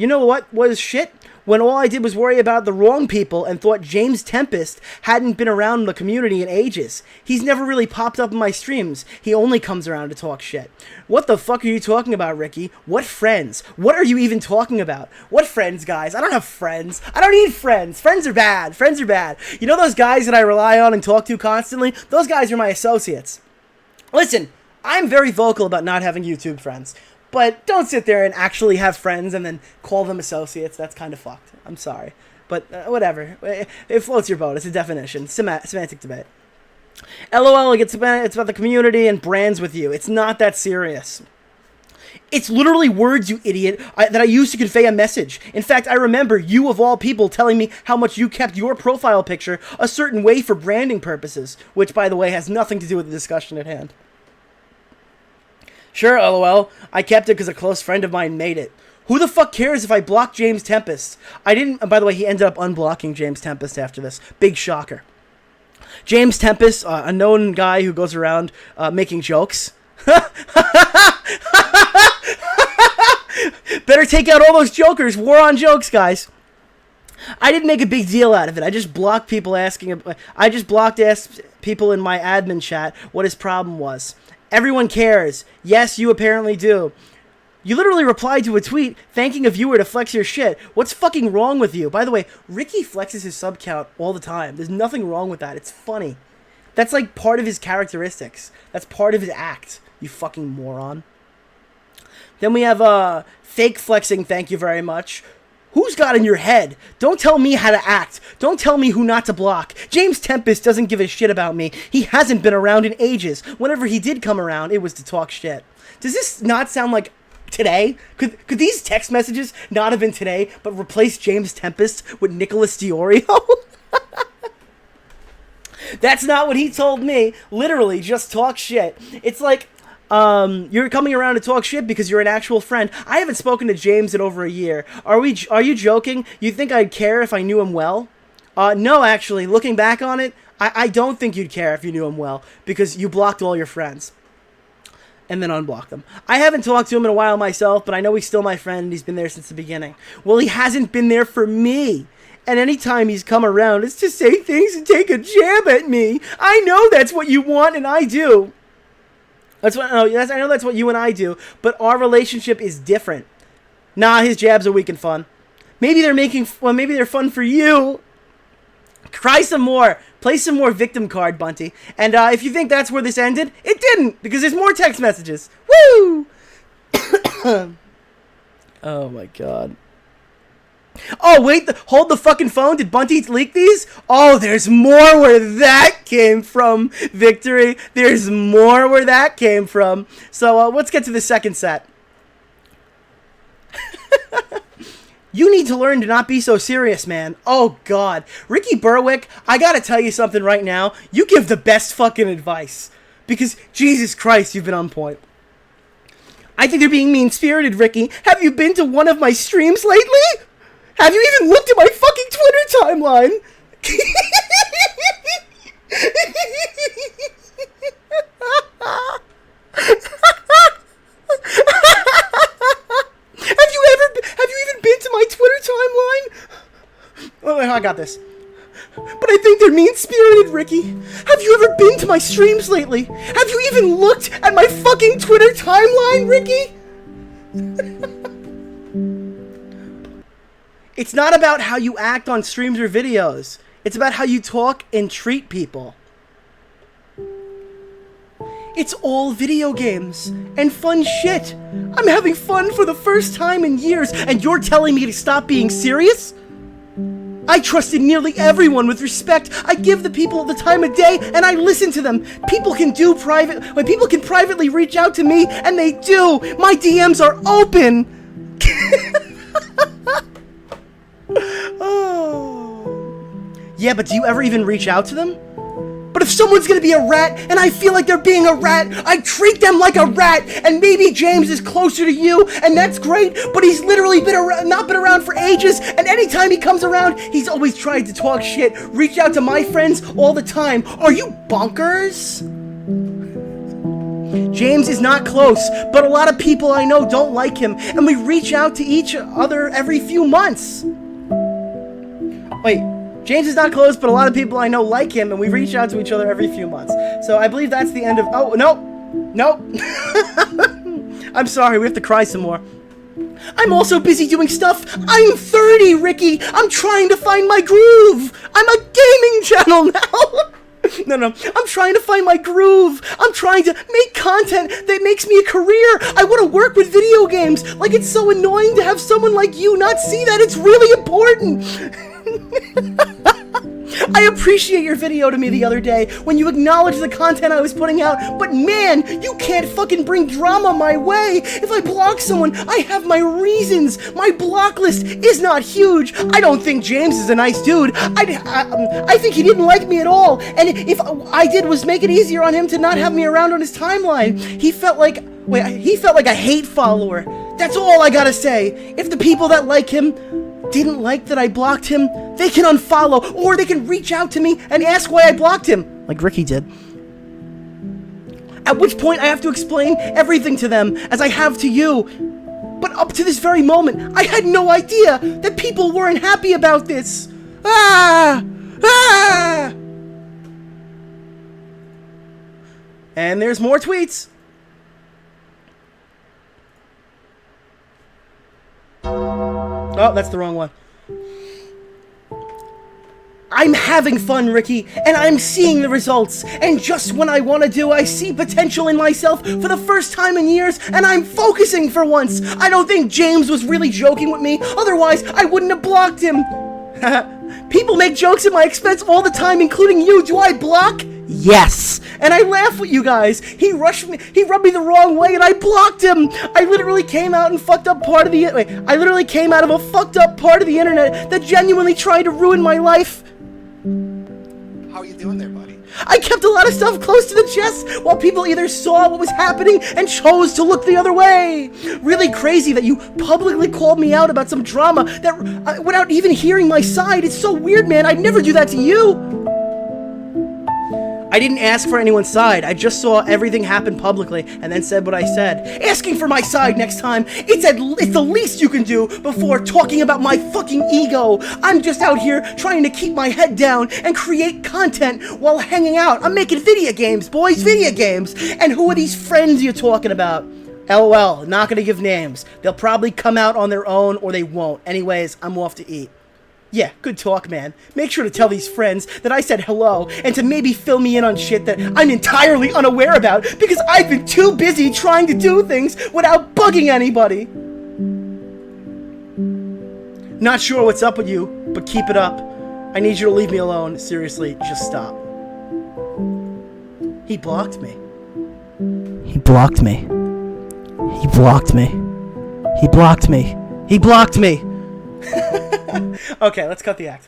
know what was shit? When all I did was worry about the wrong people and thought James Tempest hadn't been around the community in ages. He's never really popped up in my streams. He only comes around to talk shit. What the fuck are you talking about, Ricky? What friends? What are you even talking about? What friends, guys? I don't have friends. I don't need friends. Friends are bad. Friends are bad. You know those guys that I rely on and talk to constantly? Those guys are my associates. Listen, I'm very vocal about not having YouTube friends. But don't sit there and actually have friends and then call them associates. That's kind of fucked. I'm sorry. But whatever. It floats your boat. It's a definition. Semantic debate. LOL, it's about the community and brands with you. It's not that serious. It's literally words, you idiot, that I use to convey a message. In fact, I remember you of all people telling me how much you kept your profile picture a certain way for branding purposes, which, by the way, has nothing to do with the discussion at hand. Sure, LOL, I kept it because a close friend of mine made it. Who the fuck cares if I blocked James Tempest? I didn't, by the way, he ended up unblocking James Tempest after this. Big shocker. James Tempest, a known guy who goes around making jokes. Better take out all those jokers. War on jokes, guys. I didn't make a big deal out of it. I just blocked people asking. I just asked people in my admin chat what his problem was. Everyone cares. Yes, you apparently do. You literally replied to a tweet thanking a viewer to flex your shit. What's fucking wrong with you? By the way, Ricky flexes his sub count all the time. There's nothing wrong with that. It's funny. That's like part of his characteristics. That's part of his act. You fucking moron. Then we have fake flexing, thank you very much. Who's got in your head? Don't tell me how to act. Don't tell me who not to block. James Tempest doesn't give a shit about me. He hasn't been around in ages. Whenever he did come around, it was to talk shit. Does this not sound like today? Could these text messages not have been today, but replace James Tempest with Nicholas DiOrio? That's not what he told me. Literally, just talk shit. It's like, you're coming around to talk shit because you're an actual friend. I haven't spoken to James in over a year. Are you joking? You think I'd care if I knew him well? No, actually, looking back on it, I don't think you'd care if you knew him well because you blocked all your friends and then unblocked them. I haven't talked to him in a while myself, but I know he's still my friend and he's been there since the beginning. Well, he hasn't been there for me. And anytime he's come around, it's to say things and take a jab at me. I know that's what you want, and I do. I know that's what you and I do, but our relationship is different. Nah, his jabs are weak and fun. Maybe they're fun for you. Cry some more. Play some more victim card, Bunty. And if you think that's where this ended, it didn't, because there's more text messages. Woo! Oh my god. Oh, wait, hold the fucking phone. Did Bunty leak these? Oh, there's more where that came from, Victory. There's more where that came from. So, let's get to the second set. You need to learn to not be so serious, man. Oh, God. Ricky Berwick, I gotta tell you something right now. You give the best fucking advice. Because, Jesus Christ, you've been on point. I think they're being mean-spirited, Ricky. Have you been to one of my streams lately? Have you even looked at my fucking Twitter timeline? Have you even been to my Twitter timeline? Oh, I got this. But I think they're mean-spirited, Ricky. Have you ever been to my streams lately? Have you even looked at my fucking Twitter timeline, Ricky? It's not about how you act on streams or videos. It's about how you talk and treat people. It's all video games and fun shit. I'm having fun for the first time in years, and you're telling me to stop being serious? I trusted nearly everyone with respect. I give the people the time of day, and I listen to them. People can privately reach out to me, and they do. My DMs are open. Oh. Yeah, but do you ever even reach out to them? But if someone's gonna be a rat, and I feel like they're being a rat, I treat them like a rat, and maybe James is closer to you, and that's great, but he's literally not been around for ages, and anytime he comes around, he's always trying to talk shit, reach out to my friends all the time. Are you bonkers? James is not close, but a lot of people I know don't like him, and we reach out to each other every few months. Wait, James is not close, but a lot of people I know like him, and we reach out to each other every few months. So I believe that's the end of... Oh, no. I'm sorry, we have to cry some more. I'm also busy doing stuff. I'm 30, Ricky. I'm trying to find my groove. I'm a gaming channel now. No, I'm trying to find my groove. I'm trying to make content that makes me a career. I want to work with video games. Like, it's so annoying to have someone like you not see that. It's really important. I appreciate your video to me the other day when you acknowledged the content I was putting out, but man, you can't fucking bring drama my way. If I block someone, I have my reasons. My block list is not huge. I don't think James is a nice dude. I think he didn't like me at all, and if I did was make it easier on him to not have me around on his timeline. He felt like a hate follower. That's all I gotta say. If the people that like him didn't like that I blocked him, they can unfollow, or they can reach out to me and ask why I blocked him, like Ricky did. At which point I have to explain everything to them, as I have to you. But up to this very moment, I had no idea that people weren't happy about this. And there's more tweets. Oh, that's the wrong one. I'm having fun, Ricky, and I'm seeing the results. And just when I want to do, I see potential in myself for the first time in years, and I'm focusing for once. I don't think James was really joking with me, otherwise I wouldn't have blocked him. People make jokes at my expense all the time, including you. Do I block? Yes. And I laugh with you guys. He rubbed me the wrong way, and I blocked him. I literally came out and fucked up part of the I literally came out of a fucked up part of the internet that genuinely tried to ruin my life. How are you doing there, buddy? I kept a lot of stuff close to the chest while people either saw what was happening and chose to look the other way. Really crazy that you publicly called me out about some drama that without even hearing my side. It's so weird, man. I'd never do that to you. I didn't ask for anyone's side. I just saw everything happen publicly and then said what I said. Asking for my side next time, it's the least you can do before talking about my fucking ego. I'm just out here trying to keep my head down and create content while hanging out. I'm making video games, boys, video games. And who are these friends you're talking about? LOL, not gonna give names. They'll probably come out on their own or they won't. Anyways, I'm off to eat. Yeah, good talk, man. Make sure to tell these friends that I said hello and to maybe fill me in on shit that I'm entirely unaware about because I've been too busy trying to do things without bugging anybody. Not sure what's up with you, but keep it up. I need you to leave me alone. Seriously, just stop. He blocked me. He blocked me. He blocked me. He blocked me. He blocked me. Okay, let's cut the act.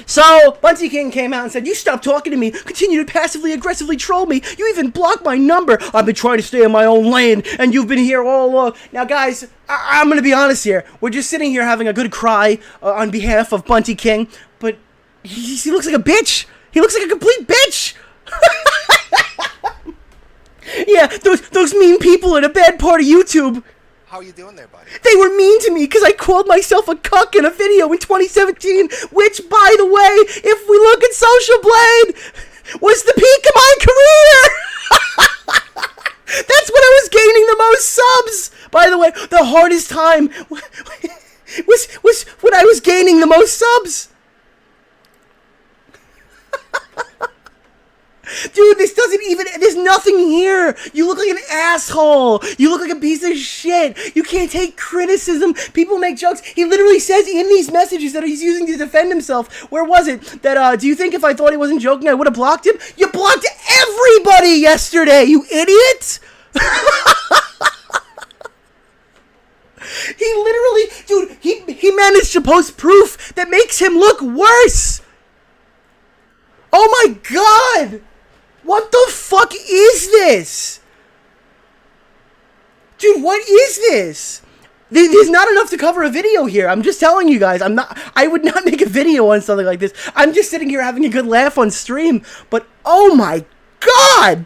So, Bunty King came out and said, you stop talking to me, continue to passively aggressively troll me, you even blocked my number, I've been trying to stay in my own lane, and you've been here all along. Now guys, I'm gonna be honest here, we're just sitting here having a good cry on behalf of Bunty King, but he looks like a bitch. He looks like a complete bitch. Yeah, those mean people are the bad part of YouTube. How are you doing there, buddy? They were mean to me because I called myself a cuck in a video in 2017, which, by the way, if we look at Social Blade, was the peak of my career! That's when I was gaining the most subs! By the way, the hardest time was when I was gaining the most subs! Dude, this doesn't even, there's nothing here. You look like an asshole. You look like a piece of shit. You can't take criticism. People make jokes. He literally says in these messages that he's using to defend himself. Where was it? That, do you think if I thought he wasn't joking, I would have blocked him? You blocked everybody yesterday, you idiot! He literally, dude, he managed to post proof that makes him look worse. Oh my god! What the fuck is this? Dude, what is this? There's not enough to cover a video here. I'm just telling you guys. I would not make a video on something like this. I'm just sitting here having a good laugh on stream. But, oh my god!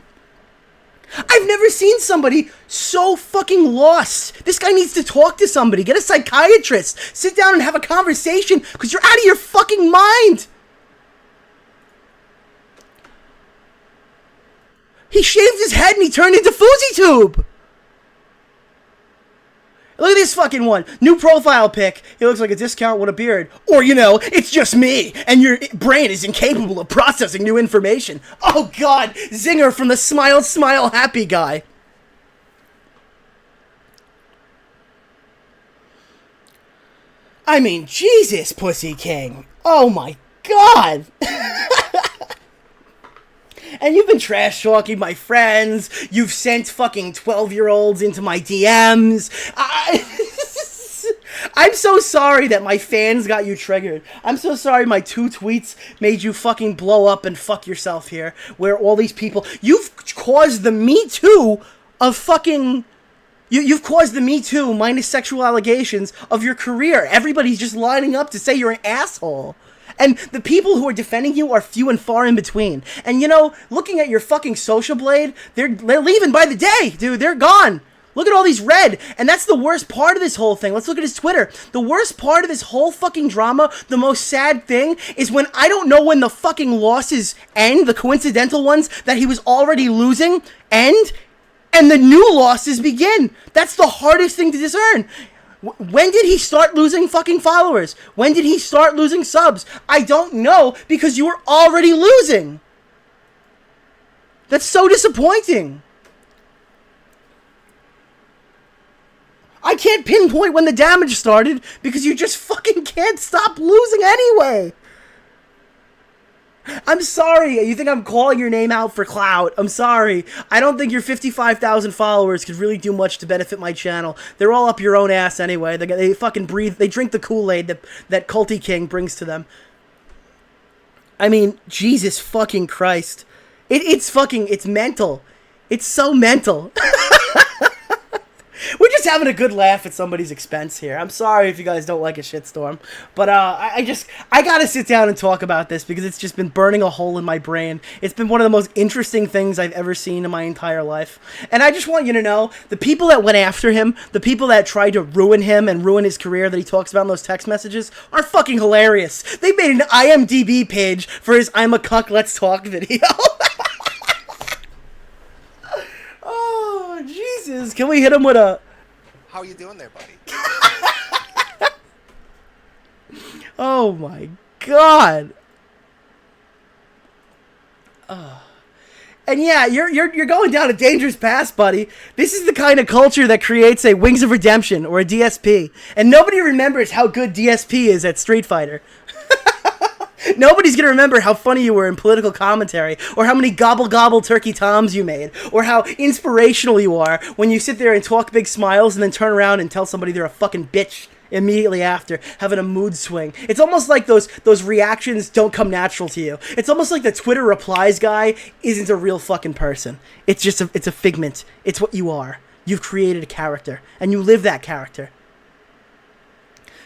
I've never seen somebody so fucking lost. This guy needs to talk to somebody. Get a psychiatrist. Sit down and have a conversation because you're out of your fucking mind. He shaved his head and he turned into FouseyTube. Look at this fucking one. New profile pic. He looks like a discount with a beard. Or, you know, it's just me, and your brain is incapable of processing new information. Oh, God. Zinger from the Smile, Smile, Happy guy. I mean, Jesus, Pussy King. Oh, my God. And you've been trash talking my friends. You've sent fucking 12-year-olds into my DMs. I'm so sorry that my fans got you triggered. I'm so sorry my 2 tweets made you fucking blow up and fuck yourself here. Where all these people... You've caused the Me Too of fucking... You've caused the Me Too minus sexual allegations of your career. Everybody's just lining up to say you're an asshole. And the people who are defending you are few and far in between. And you know, looking at your fucking social blade, they're leaving by the day, dude. They're gone. Look at all these red. And that's the worst part of this whole thing. Let's look at his Twitter. The worst part of this whole fucking drama, the most sad thing, is when I don't know when the fucking losses end, the coincidental ones that he was already losing end, and the new losses begin. That's the hardest thing to discern. When did he start losing fucking followers? When did he start losing subs? I don't know, because you were already losing. That's so disappointing. I can't pinpoint when the damage started, because you just fucking can't stop losing anyway. I'm sorry. You think I'm calling your name out for clout. I'm sorry. I don't think your 55,000 followers could really do much to benefit my channel. They're all up your own ass anyway. They fucking breathe. They drink the Kool-Aid that Culty King brings to them. I mean, Jesus fucking Christ. It's mental. It's so mental. We're just having a good laugh at somebody's expense here. I'm sorry if you guys don't like a shitstorm. But I gotta sit down and talk about this because it's just been burning a hole in my brain. It's been one of the most interesting things I've ever seen in my entire life. And I just want you to know, the people that went after him, the people that tried to ruin him and ruin his career that he talks about in those text messages, are fucking hilarious. They made an IMDb page for his I'm a Cuck, Let's Talk video. Oh, Jesus. Can we hit him with a... How you doing there, buddy? Oh, my God. And yeah, you're going down a dangerous path, buddy. This is the kind of culture that creates a Wings of Redemption or a DSP. And nobody remembers how good DSP is at Street Fighter. Nobody's going to remember how funny you were in political commentary, or how many gobble-gobble turkey toms you made, or how inspirational you are when you sit there and talk big smiles and then turn around and tell somebody they're a fucking bitch immediately after, having a mood swing. It's almost like those reactions don't come natural to you. It's almost like the Twitter replies guy isn't a real fucking person. It's just it's a figment. It's what you are. You've created a character, and you live that character.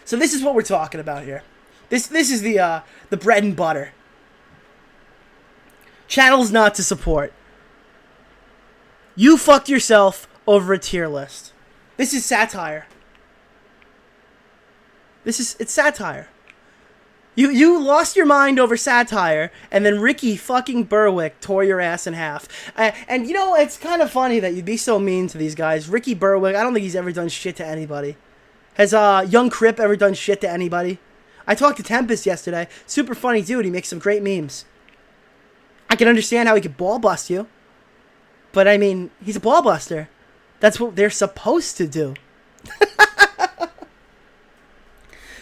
So this is what we're talking about here. This is the bread and butter. Channels not to support. You fucked yourself over a tier list. This is satire. It's satire. You lost your mind over satire, and then Ricky fucking Berwick tore your ass in half. And you know, it's kind of funny that you'd be so mean to these guys. Ricky Berwick, I don't think he's ever done shit to anybody. Has Young Crip ever done shit to anybody? I talked to Tempest yesterday. Super funny dude. He makes some great memes. I can understand how he could ball bust you. But I mean, he's a ball buster. That's what they're supposed to do.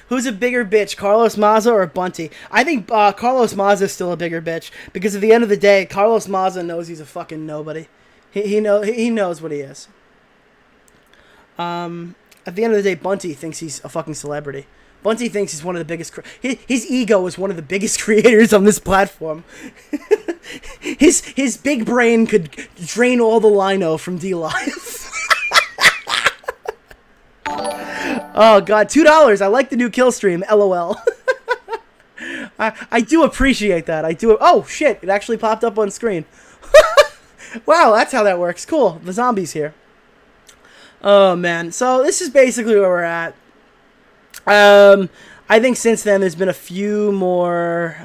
Who's a bigger bitch, Carlos Maza or Bunty? I think Carlos Maza is still a bigger bitch. Because at the end of the day, Carlos Maza knows he's a fucking nobody. He knows what he is. At the end of the day, Bunty thinks he's a fucking celebrity. Bunty thinks he's one of the biggest... His ego is one of the biggest creators on this platform. His big brain could drain all the lino from D-Live. Oh, God. $2. I like the new kill stream. LOL. I do appreciate that. I do... Oh, shit. It actually popped up on screen. Wow, that's how that works. Cool. The zombie's here. Oh, man. So, this is basically where we're at. I think since then there's been a few more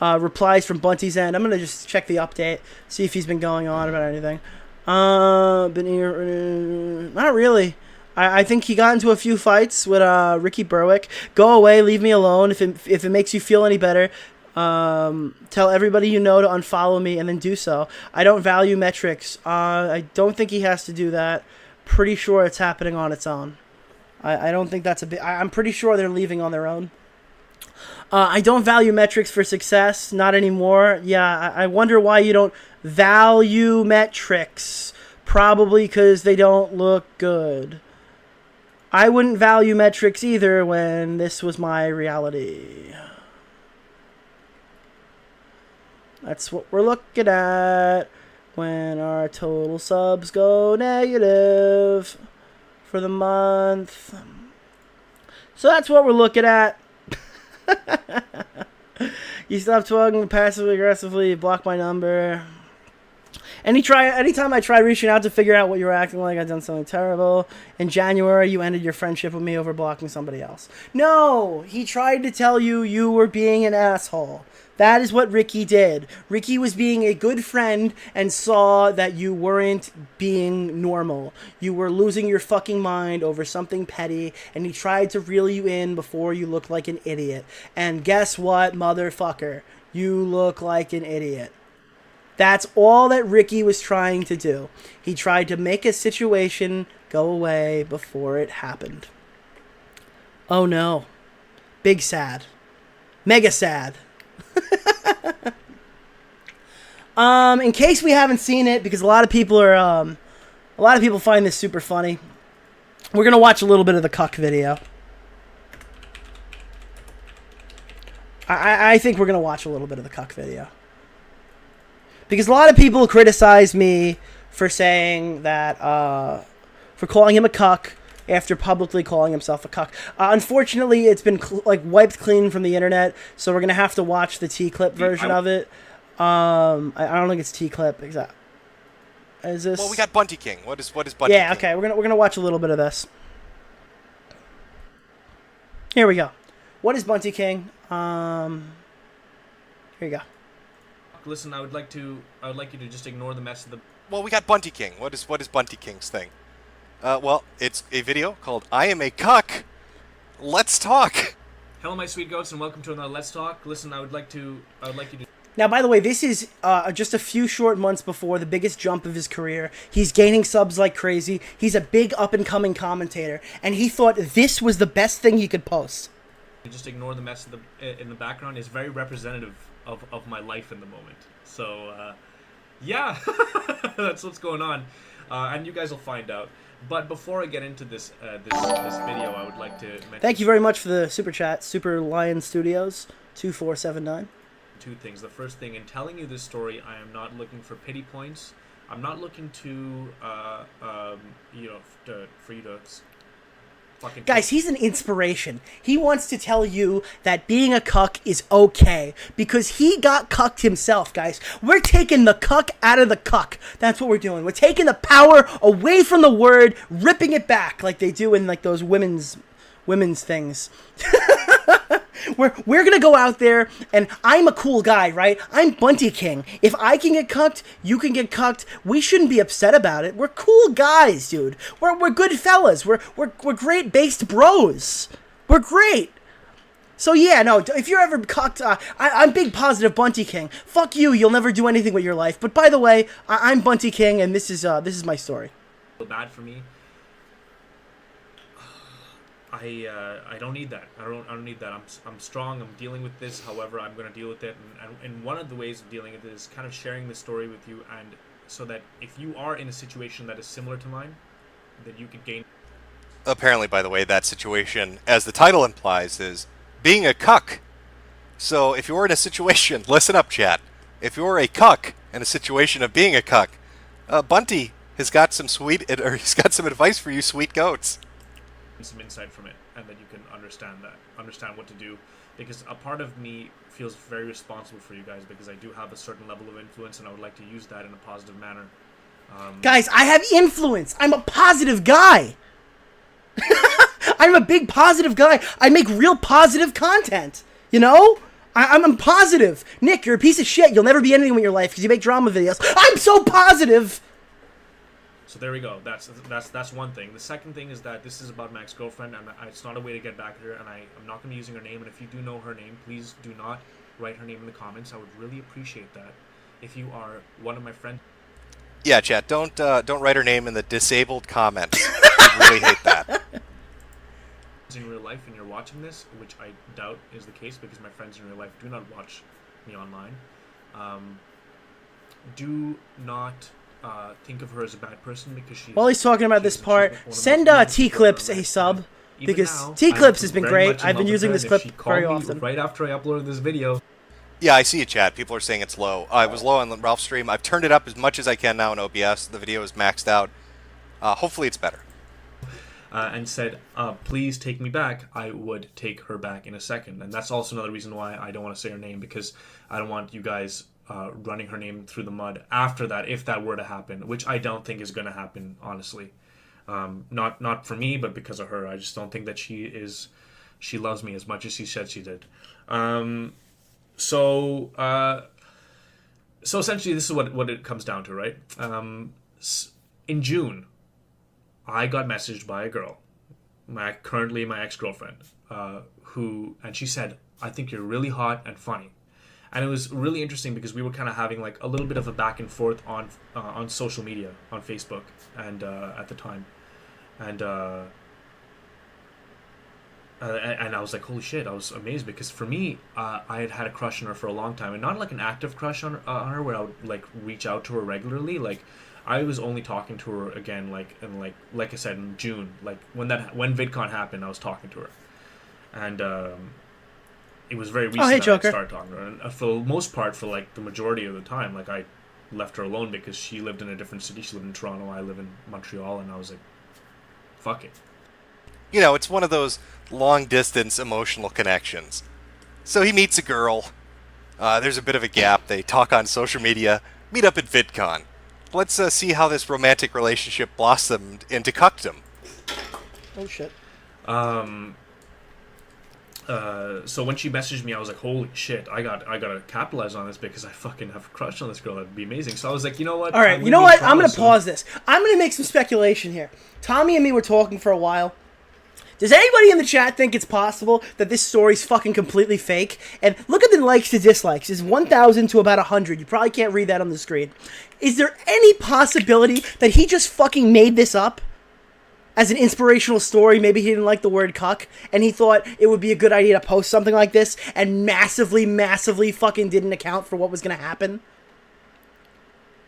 replies from Bunty's end. I'm gonna just check the update, see if he's been going on about anything. Been here, not really. I think he got into a few fights with Ricky Berwick. Go away, leave me alone. If it makes you feel any better, tell everybody you know to unfollow me and then do so. I don't value metrics. I don't think he has to do that. Pretty sure it's happening on its own. I don't think that's a big... I'm pretty sure they're leaving on their own. I don't value metrics for success. Not anymore. Yeah, I wonder why you don't value metrics. Probably because they don't look good. I wouldn't value metrics either when this was my reality. That's what we're looking at when our total subs go negative for the month. So that's what we're looking at. You stop talking passively aggressively, block my number. Anytime I try reaching out to figure out what you were acting like, I've done something terrible. In January, you ended your friendship with me over blocking somebody else. No, he tried to tell you you were being an asshole. That is what Ricky did. Ricky was being a good friend and saw that you weren't being normal. You were losing your fucking mind over something petty, and he tried to reel you in before you looked like an idiot. And guess what, motherfucker? You look like an idiot. That's all that Ricky was trying to do. He tried to make a situation go away before it happened. Oh no. Big sad. Mega sad. In case we haven't seen it, because a lot of people find this super funny, we're gonna watch a little bit of the cuck video. I think we're gonna watch a little bit of the cuck video. Because a lot of people criticize me for saying that, for calling him a cuck after publicly calling himself a cuck. Unfortunately, it's been wiped clean from the internet, so we're gonna have to watch the T-clip version of it. I don't think it's T-clip. Exactly. Is this? Well, we got Bunty King. What is Bunty King? Yeah. Okay. We're gonna watch a little bit of this. Here we go. What is Bunty King? Here you go. Listen, I would like you to just ignore the mess of the... Well, we got Bunty King. What is Bunty King's thing? Well, it's a video called I Am a Cuck. Let's talk. Hello, my sweet goats, and welcome to another Let's Talk. Listen, I would like you to... Now, by the way, this is just a few short months before the biggest jump of his career. He's gaining subs like crazy. He's a big up-and-coming commentator, and he thought this was the best thing he could post. Just ignore the mess in the background. Is very representative of my life in the moment. So, yeah, that's what's going on, and you guys will find out. But before I get into this video, I would like to mention... Thank you very much for the super chat, Super Lion Studios 2479. Two things. The first thing, in telling you this story, I am not looking for pity points. I'm not looking to, for you to fucking... Guys, he's an inspiration. He wants to tell you that being a cuck is okay because he got cucked himself, guys. We're taking the cuck out of the cuck. That's what we're doing. We're taking the power away from the word, ripping it back like they do in like those women's things. We're gonna go out there, and I'm a cool guy, right? I'm Bunty King. If I can get cucked, you can get cucked. We shouldn't be upset about it. We're cool guys, dude. We're good fellas. We're great based bros. We're great. So yeah, no. If you're ever cucked, I'm big positive Bunty King. Fuck you. You'll never do anything with your life. But by the way, I'm Bunty King, and this is my story. Bad for me. I don't need that. I don't need that. I'm strong. I'm dealing with this. However, I'm going to deal with it. And one of the ways of dealing with it is kind of sharing the story with you, and so that if you are in a situation that is similar to mine, that you could gain. Apparently, by the way, that situation, as the title implies, is being a cuck. So if you're in a situation, listen up, chat. If you're a cuck in a situation of being a cuck, Bunty has got some he's got some advice for you, sweet goats. Some insight from it, and that you can understand what to do, because a part of me feels very responsible for you guys because I do have a certain level of influence, and I would like to use that in a positive manner. Guys, I have influence. I'm a positive guy. I'm a big positive guy. I make real positive content. You know? I'm positive. Nick, you're a piece of shit. You'll never be anything with your life because you make drama videos. I'm so positive. So there we go. That's one thing. The second thing is that this is about my ex-girlfriend, and it's not a way to get back at her, and I'm not going to be using her name. And if you do know her name, please do not write her name in the comments. I would really appreciate that if you are one of my friends. Yeah, chat. Don't write her name in the disabled comments. I really hate that. In real life, and you're watching this, which I doubt is the case because my friends in real life do not watch me online. Do not think of her as a bad person because she. While he's talking about this part, send T-Clips a sub because T-Clips has been great. I've been using this clip very often. Right after I uploaded this video. Yeah, I see it, chat. People are saying it's low. It was low on Ralph's stream. I've turned it up as much as I can now in OBS. The video is maxed out. Hopefully it's better. And said, please take me back, I would take her back in a second. And that's also another reason why I don't want to say her name, because I don't want you guys running her name through the mud after that, if that were to happen, which I don't think is going to happen, honestly. Not for me, but because of her. I just don't think that she loves me as much as she said she did. So essentially this is what it comes down to, right? In June, I got messaged by a girl, currently my ex-girlfriend, and she said, I think you're really hot and funny. And it was really interesting because we were kind of having like a little bit of a back and forth on social media, on Facebook, and at the time. And I was like, holy shit, I was amazed because for me, I had a crush on her for a long time, and not like an active crush on her where I would like reach out to her regularly. Like, I was only talking to her again, like I said, in June, like when VidCon happened, I was talking to her, and it was very recent that I started talking to her. And for the most part, for like the majority of the time, like I left her alone because she lived in a different city. She lived in Toronto, I live in Montreal, and I was like, fuck it. You know, it's one of those long-distance emotional connections. So he meets a girl. There's a bit of a gap. They talk on social media. Meet up at VidCon. Let's see how this romantic relationship blossomed into cuckdom. Oh shit. So when she messaged me, I was like, holy shit, I gotta capitalize on this because I fucking have a crush on this girl. That'd be amazing. So I was like, you know what? All right, you know what? I'm gonna pause this. I'm gonna make some speculation here. Tommy and me were talking for a while. Does anybody in the chat think it's possible that this story's fucking completely fake? And look at the likes to dislikes. It's 1,000 to about 100. You probably can't read that on the screen. Is there any possibility that he just fucking made this up as an inspirational story? Maybe he didn't like the word cuck, and he thought it would be a good idea to post something like this, and massively fucking didn't account for what was going to happen?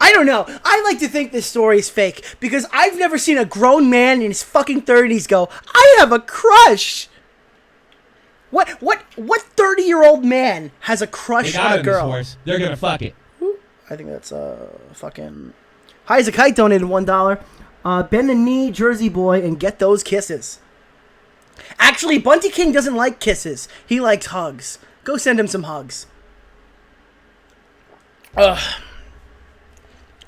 I don't know. I like to think this story is fake because I've never seen a grown man in his fucking 30s go, I have a crush. What 30-year-old man has a crush on a girl? They're gonna fuck it. I think that's fucking. Hi, Kite donated $1. Bend the knee, Jersey boy, and get those kisses. Actually, Bunty King doesn't like kisses. He likes hugs. Go send him some hugs.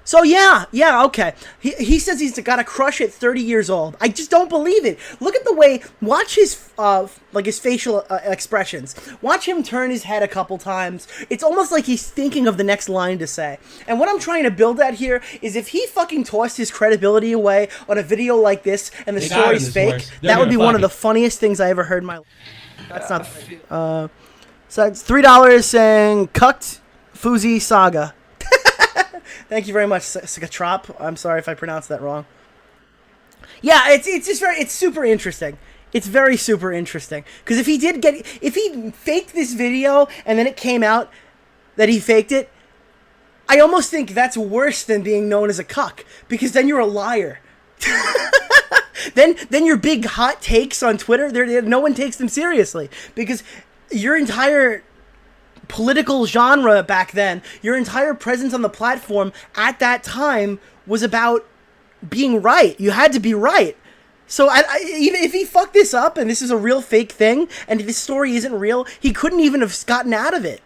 So yeah, okay. He says he's got a crush at 30 years old. I just don't believe it. Look at the way, watch his his facial expressions. Watch him turn his head a couple times. It's almost like he's thinking of the next line to say. And what I'm trying to build at here is if he fucking tossed his credibility away on a video like this and the story's fake, that would be one of the funniest things I ever heard in my life. That's not. So it's $3 saying cucked Fuzi Saga. Thank you very much, Sakatrop. I'm sorry if I pronounced that wrong. Yeah, it's just it's super interesting. It's very super interesting because if he faked this video and then it came out that he faked it, I almost think that's worse than being known as a cuck because then you're a liar. then your big hot takes on Twitter, no one takes them seriously because your entire political genre back then, your entire presence on the platform at that time was about being right. You had to be right. So even if he fucked this up and this is a real fake thing and this story isn't real, he couldn't even have gotten out of it.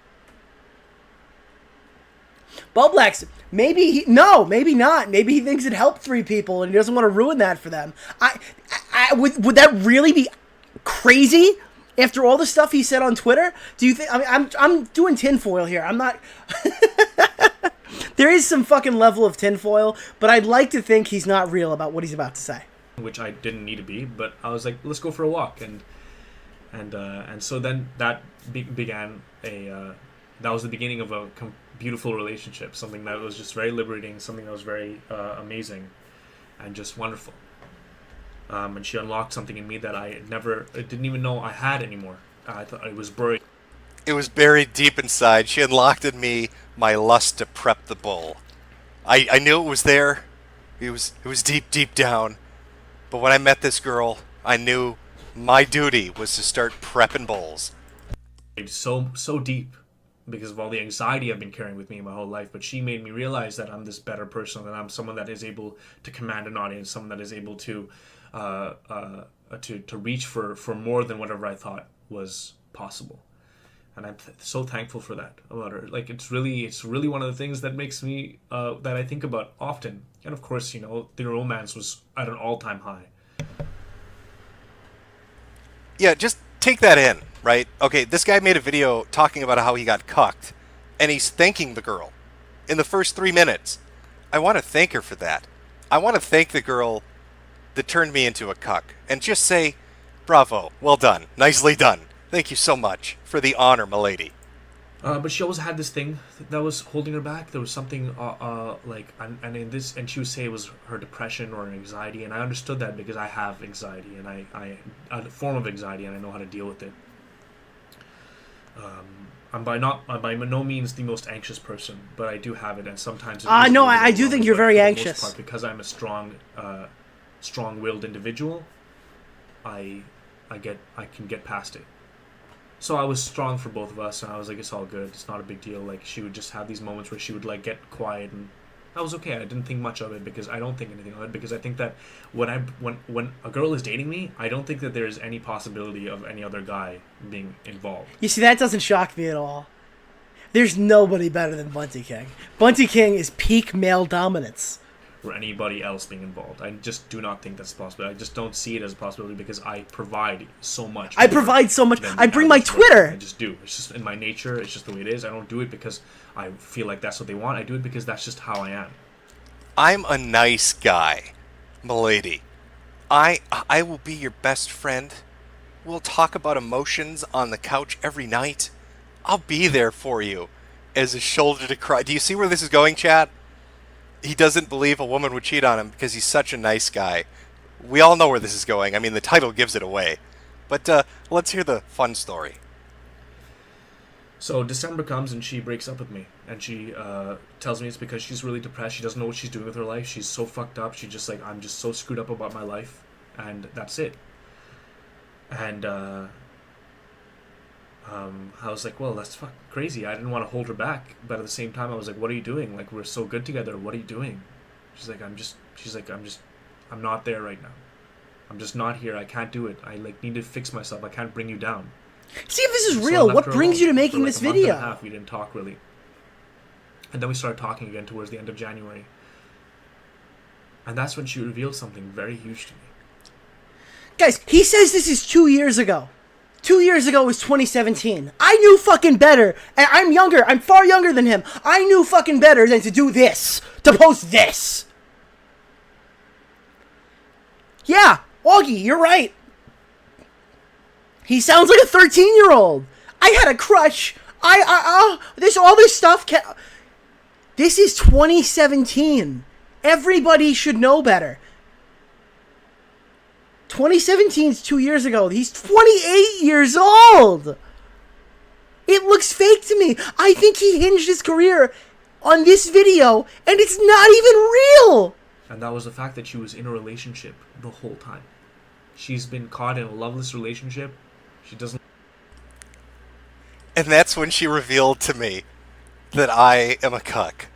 Bublex, maybe not. Maybe he thinks it helped 3 people and he doesn't want to ruin that for them. Would that really be crazy? After all the stuff he said on Twitter, do you think? I mean, I'm doing tinfoil here. I'm not. There is some fucking level of tinfoil, but I'd like to think he's not real about what he's about to say. Which I didn't need to be, but I was like, let's go for a walk, and so then that began that was the beginning of a beautiful relationship, something that was just very liberating, something that was very amazing, and just wonderful. And she unlocked something in me that I didn't even know I had anymore. I thought it was buried. It was buried deep inside. She unlocked in me my lust to prep the bull. I knew it was there. It was deep, deep down. But when I met this girl, I knew my duty was to start prepping bulls. So deep because of all the anxiety I've been carrying with me my whole life. But she made me realize that I'm this better person, that I'm someone that is able to command an audience, someone that is able to reach for more than whatever I thought was possible. And I'm so thankful for that about her. Like, it's really one of the things that makes me that I think about often. And of course, you know, the romance was at an all-time high. Yeah, just take that in, right? Okay, this guy made a video talking about how he got cucked, and he's thanking the girl in the first 3 minutes. I want to thank her for that. I want to thank the girl that turned me into a cuck, and just say, bravo, well done, nicely done. Thank you so much for the honor, milady. But she always had this thing that was holding her back. There was something and she would say it was her depression or anxiety, and I understood that because I have anxiety, and I a form of anxiety, and I know how to deal with it. I'm by no means the most anxious person, but I do have it, and sometimes. No, I do think you're very anxious. Part, because I'm a strong-willed individual, I can get past it. So I was strong for both of us, and I was like, it's all good, it's not a big deal. Like, she would just have these moments where she would like get quiet, and that was okay. I didn't think much of it because I don't think anything of it, because I think that when a girl is dating me, I don't think that there's any possibility of any other guy being involved. You see, that doesn't shock me at all. There's nobody better than Bunty King. Bunty King is peak male dominance. Or anybody else being involved. I just do not think that's possible. I just don't see it as a possibility because I provide so much. I provide so much. I bring my Twitter. I just do. It's just in my nature. It's just the way it is. I don't do it because I feel like that's what they want. I do it because that's just how I am. I'm a nice guy, milady. I will be your best friend. We'll talk about emotions on the couch every night. I'll be there for you as a shoulder to cry. Do you see where this is going, Chad? He doesn't believe a woman would cheat on him because he's such a nice guy. We all know where this is going. I mean, the title gives it away. But let's hear the fun story. So December comes and she breaks up with me. And she tells me it's because she's really depressed. She doesn't know what she's doing with her life. She's so fucked up. She's just like, I'm just so screwed up about my life. And that's it. And I was like, well, that's fucking crazy. I didn't want to hold her back, but at the same time, I was like, what are you doing? Like, we're so good together. What are you doing? She's like, I'm not there right now. I'm just not here. I can't do it. I like need to fix myself. I can't bring you down. See if this is real. What brings you to making this video? For like a month and a half, we didn't talk really. And then we started talking again towards the end of January. And that's when she revealed something very huge to me. Guys, he says this is 2 years ago. 2 years ago was 2017. I knew fucking better. And I'm younger. I'm far younger than him. I knew fucking better than to do this. To post this. Yeah, Augie, you're right. He sounds like a 13-year-old. I had a crush. All this stuff. This is 2017. Everybody should know better. 2017 is 2 years ago. He's 28 years old. It looks fake to me. I think he hinged his career on this video, and it's not even real. And that was the fact that she was in a relationship the whole time. She's been caught in a loveless relationship. She doesn't. And that's when she revealed to me that I am a cuck.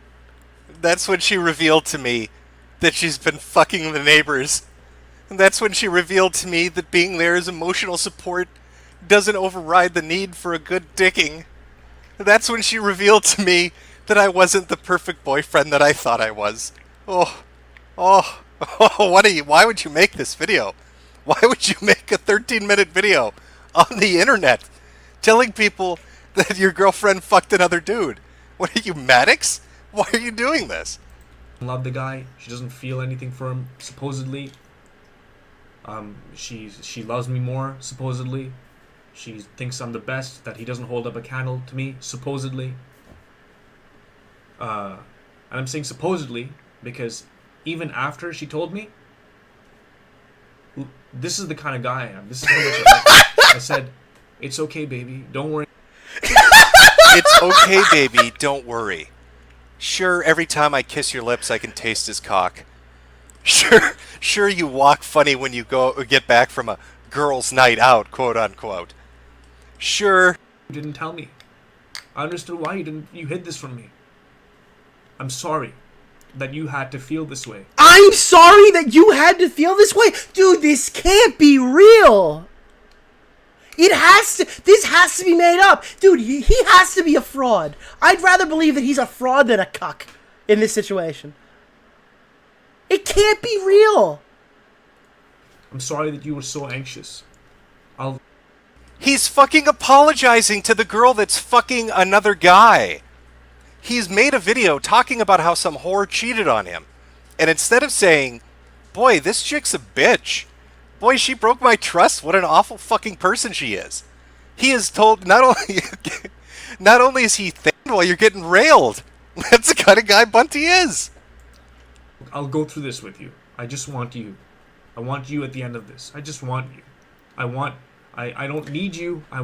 That's when she revealed to me that she's been fucking the neighbors. And that's when she revealed to me that being there as emotional support doesn't override the need for a good dicking. That's when she revealed to me that I wasn't the perfect boyfriend that I thought I was. Why would you make this video? Why would you make a 13-minute video on the internet telling people that your girlfriend fucked another dude? What are you, Maddox? Why are you doing this? Love the guy. She doesn't feel anything for him, supposedly. She loves me more, supposedly. She thinks I'm the best, that he doesn't hold up a candle to me, supposedly. And I'm saying supposedly because even after she told me, this is the kind of guy I am. This is how much I said, it's okay, baby. Don't worry. It's okay, baby. Don't worry. Sure, every time I kiss your lips, I can taste his cock. Sure, you walk funny when you get back from a girls' night out, quote unquote. Sure. You didn't tell me. I understood why you hid this from me. I'm sorry that you had to feel this way. I'm sorry that you had to feel this way? Dude, this can't be real. This has to be made up. Dude, he has to be a fraud. I'd rather believe that he's a fraud than a cuck in this situation. It can't be real. I'm sorry that you were so anxious. He's fucking apologizing to the girl that's fucking another guy. He's made a video talking about how some whore cheated on him. And instead of saying, boy, this chick's a bitch. Boy, she broke my trust. What an awful fucking person she is. He is told not only is he thanked while you're getting railed. That's the kind of guy Bunty is. I'll go through this with you. I just want you. I want you at the end of this. I just want you. I don't need you. I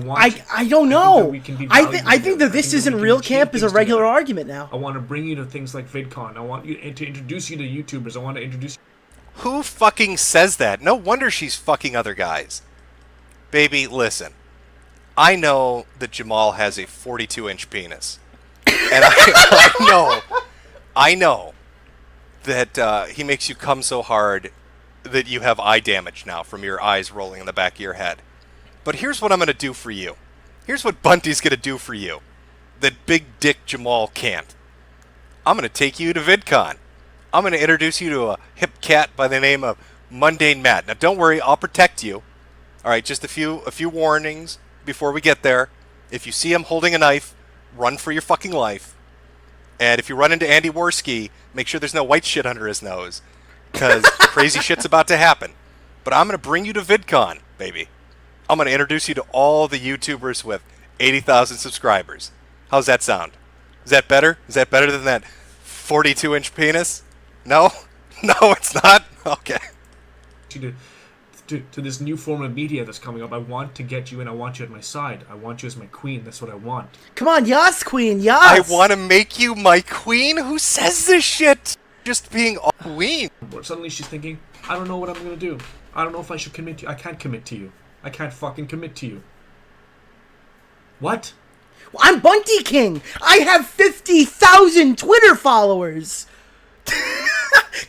don't know. I think that this isn't real camp is a regular argument now. I want to bring you to things like VidCon. I want you to introduce you to YouTubers. I want to introduce. Who fucking says that? No wonder she's fucking other guys. Baby, listen. I know that Jamal has a 42-inch penis. And I know that he makes you come so hard that you have eye damage now from your eyes rolling in the back of your head. But here's what I'm going to do for you. Here's what Bunty's going to do for you that Big Dick Jamal can't. I'm going to take you to VidCon. I'm going to introduce you to a hip cat by the name of Mundane Matt. Now, don't worry, I'll protect you. All right, just a few warnings before we get there. If you see him holding a knife, run for your fucking life. And if you run into Andy Worski, make sure there's no white shit under his nose, because crazy shit's about to happen. But I'm going to bring you to VidCon, baby. I'm going to introduce you to all the YouTubers with 80,000 subscribers. How's that sound? Is that better? Is that better than that 42-inch penis? No? No, it's not? Okay. To this new form of media that's coming up, I want to get you in. I want you at my side. I want you as my queen. That's what I want. Come on, yas, queen, yas. I want to make you my queen? Who says this shit? Just being a queen. Suddenly she's thinking, I don't know what I'm going to do. I don't know if I should commit to you. I can't commit to you. I can't fucking commit to you. What? I'm Bunty King. I have 50,000 Twitter followers.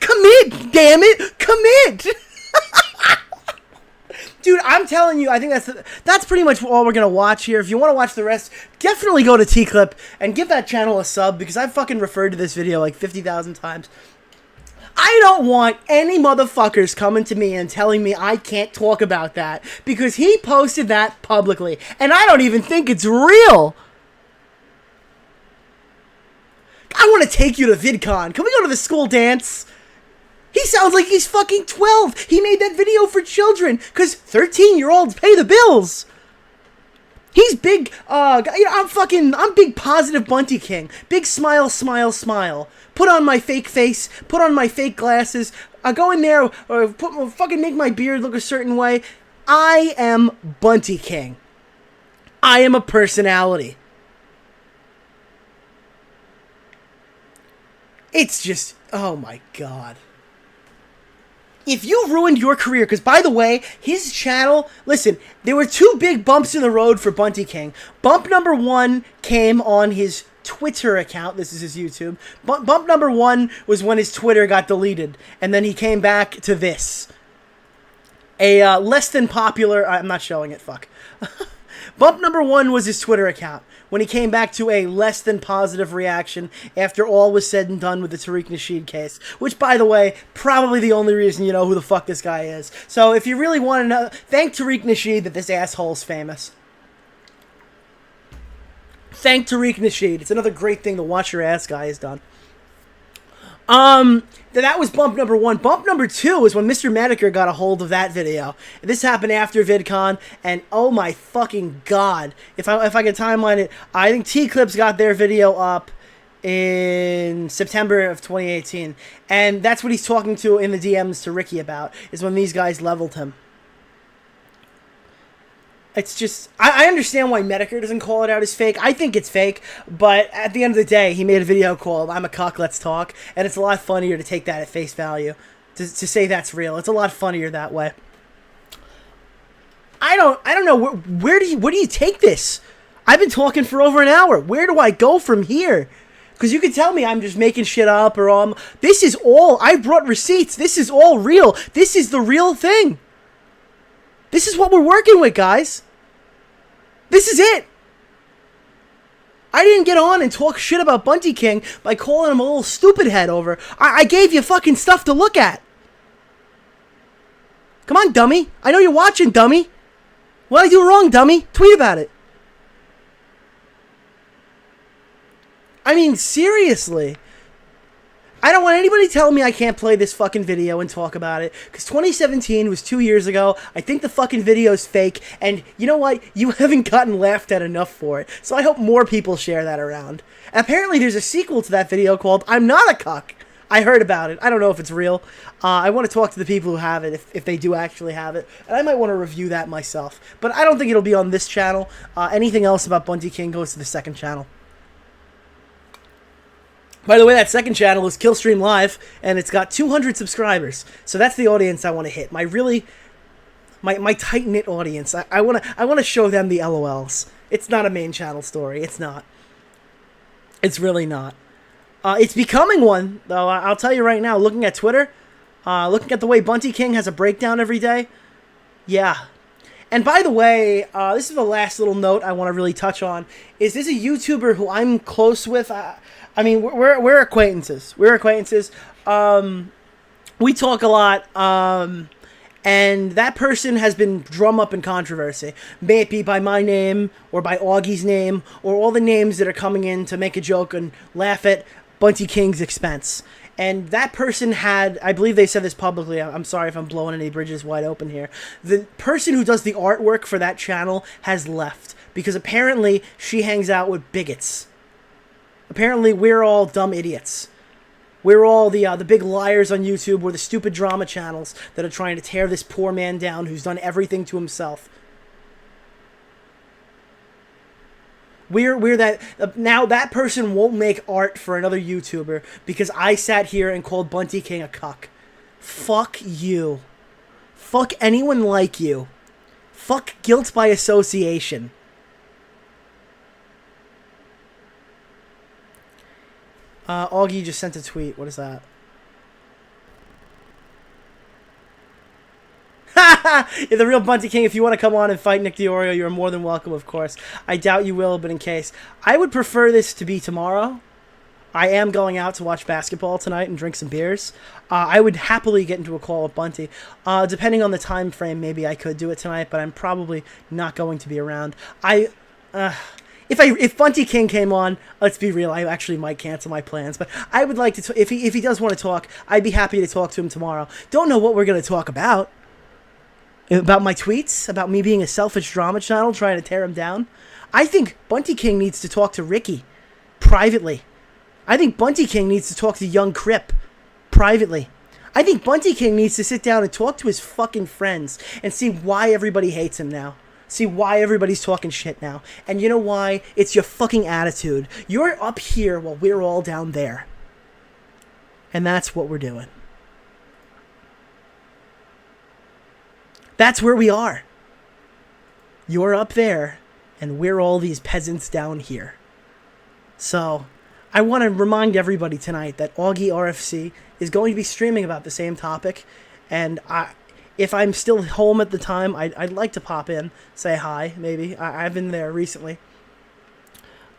Commit, damn it. Commit. Dude, I'm telling you, I think that's pretty much all we're going to watch here. If you want to watch the rest, definitely go to T-Clip and give that channel a sub, because I've fucking referred to this video like 50,000 times. I don't want any motherfuckers coming to me and telling me I can't talk about that, because he posted that publicly, and I don't even think it's real. I want to take you to VidCon. Can we go to the school dance? He sounds like he's fucking 12. He made that video for children, because 13-year-olds pay the bills. He's big, I'm big positive Bunty King. Big smile, smile, smile. Put on my fake face, put on my fake glasses. I go in there, or fucking make my beard look a certain way. I am Bunty King. I am a personality. It's just, oh my god. If you ruined your career, because by the way, his channel, listen, there were two big bumps in the road for Bunty King. Bump number one came on his Twitter account. This is his YouTube. Bump number one was when his Twitter got deleted, and then he came back to this. A less than popular, I'm not showing it, fuck. Bump number one was his Twitter account, when he came back to a less than positive reaction after all was said and done with the Tariq Nasheed case. Which, by the way, probably the only reason you know who the fuck this guy is. So if you really want to know, thank Tariq Nasheed that this asshole's famous. Thank Tariq Nasheed. It's another great thing the Watch Your Ass guy has done. That was bump number 1. Bump number 2 is when Mr. Medicare got a hold of that video. This happened after VidCon, and oh my fucking god. If I can timeline it, I think T-Clips got their video up in September of 2018. And that's what he's talking to in the DMs to Ricky about, is when these guys leveled him. It's just, I understand why Medicare doesn't call it out as fake. I think it's fake, but at the end of the day, he made a video called I'm a Cuck, Let's Talk, and it's a lot funnier to take that at face value, to say that's real. It's a lot funnier that way. I don't know, where do you take this? I've been talking for over an hour. Where do I go from here? Because you can tell me I'm just making shit up, or this is all, I brought receipts. This is all real. This is the real thing. This is what we're working with, guys. This is it. I didn't get on and talk shit about Bunty King by calling him a little stupid head over. I gave you fucking stuff to look at. Come on, dummy. I know you're watching, dummy. What did I do wrong, dummy? Tweet about it. I mean, seriously. I don't want anybody telling me I can't play this fucking video and talk about it, because 2017 was 2 years ago. I think the fucking video's fake, and you know what? You haven't gotten laughed at enough for it, so I hope more people share that around. Apparently there's a sequel to that video called I'm Not a Cuck. I heard about it. I don't know if it's real. I want to talk to the people who have it, if they do actually have it, and I might want to review that myself. But I don't think it'll be on this channel. Anything else about Bunty King goes to the second channel. By the way, that second channel is Killstream Live, and it's got 200 subscribers. So that's the audience I want to hit. My tight-knit audience. I want to show them the LOLs. It's not a main channel story. It's not. It's really not. It's becoming one, though. I'll tell you right now, looking at Twitter, looking at the way Bunty King has a breakdown every day, yeah. And by the way, this is the last little note I want to really touch on. Is this a YouTuber who I'm close with? I mean, we're acquaintances. We're acquaintances. We talk a lot. And that person has been drum up in controversy. May it be by my name, or by Augie's name, or all the names that are coming in to make a joke and laugh at Bunty King's expense. And that person had, I believe they said this publicly, I'm sorry if I'm blowing any bridges wide open here. The person who does the artwork for that channel has left, because apparently she hangs out with bigots. Apparently we're all dumb idiots. We're all the big liars on YouTube. We're the stupid drama channels that are trying to tear this poor man down who's done everything to himself. We're that now that person won't make art for another YouTuber because I sat here and called Bunty King a cuck. Fuck you. Fuck anyone like you. Fuck guilt by association. Augie just sent a tweet. What is that? You're the real Bunty King. If you want to come on and fight Nick DiOrio, you're more than welcome, of course. I doubt you will, but in case. I would prefer this to be tomorrow. I am going out to watch basketball tonight and drink some beers. I would happily get into a call with Bunty. Depending on the time frame, maybe I could do it tonight, but I'm probably not going to be around. If Bunty King came on, let's be real, I actually might cancel my plans. But I would like to, if he does want to talk, I'd be happy to talk to him tomorrow. Don't know what we're going to talk about. About my tweets? About me being a selfish drama channel trying to tear him down? I think Bunty King needs to talk to Ricky privately. I think Bunty King needs to talk to young Crip privately. I think Bunty King needs to sit down and talk to his fucking friends and see why everybody hates him now. See why everybody's talking shit now. And you know why? It's your fucking attitude. You're up here while we're all down there. And that's what we're doing. That's where we are. You're up there, and we're all these peasants down here. So, I want to remind everybody tonight that Augie RFC is going to be streaming about the same topic, and if I'm still home at the time, I'd like to pop in, say hi, maybe. I've been there recently.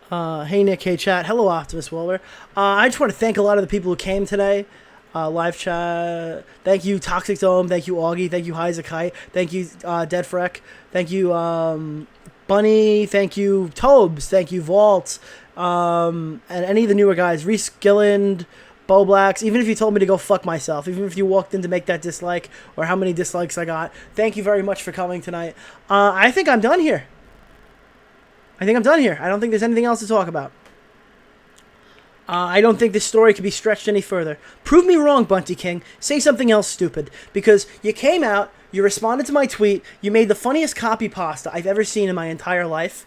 Hey Nick, hey chat. Hello Optimus Wilber. I just want to thank a lot of the people who came today. Live chat. Thank you, Toxic Dome. Thank you, Augie. Thank you, Heisekite. Thank you, Dead Freck. Thank you, Bunny. Thank you, Tobes. Thank you, Vault. And any of the newer guys. Reese Gilland. Bo Blacks, even if you told me to go fuck myself, even if you walked in to make that dislike, or how many dislikes I got, thank you very much for coming tonight. I think I'm done here. I don't think there's anything else to talk about. I don't think this story could be stretched any further. Prove me wrong, Bunty King. Say something else stupid. Because you came out, you responded to my tweet, you made the funniest copy pasta I've ever seen in my entire life.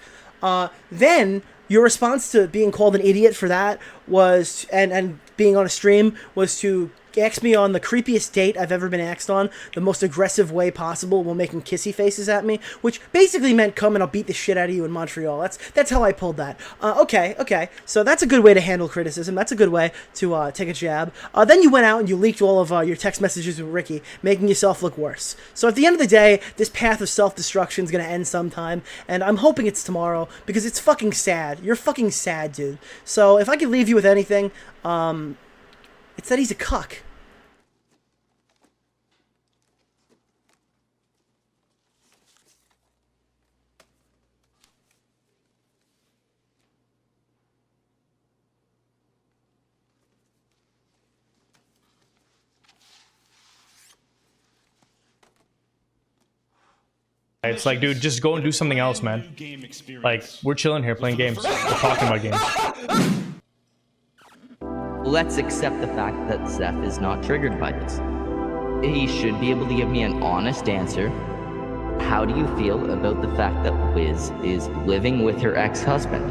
Then your response to being called an idiot for that was, and being on a stream, was to ask me on the creepiest date I've ever been asked on, the most aggressive way possible, while making kissy faces at me, which basically meant come and I'll beat the shit out of you in Montreal. That's how I pulled that. Okay. So that's a good way to handle criticism. That's a good way to take a jab. Then you went out and you leaked all of your text messages with Ricky, making yourself look worse. So at the end of the day, this path of self-destruction is going to end sometime, and I'm hoping it's tomorrow, because it's fucking sad. You're fucking sad, dude. So if I could leave you with anything, it's that he's a cuck. It's like, dude, just go and do something else, man. Like, we're chilling here playing games. We're talking about games. Let's accept the fact that Seth is not triggered by this. He should be able to give me an honest answer. How do you feel about the fact that Wiz is living with her ex-husband?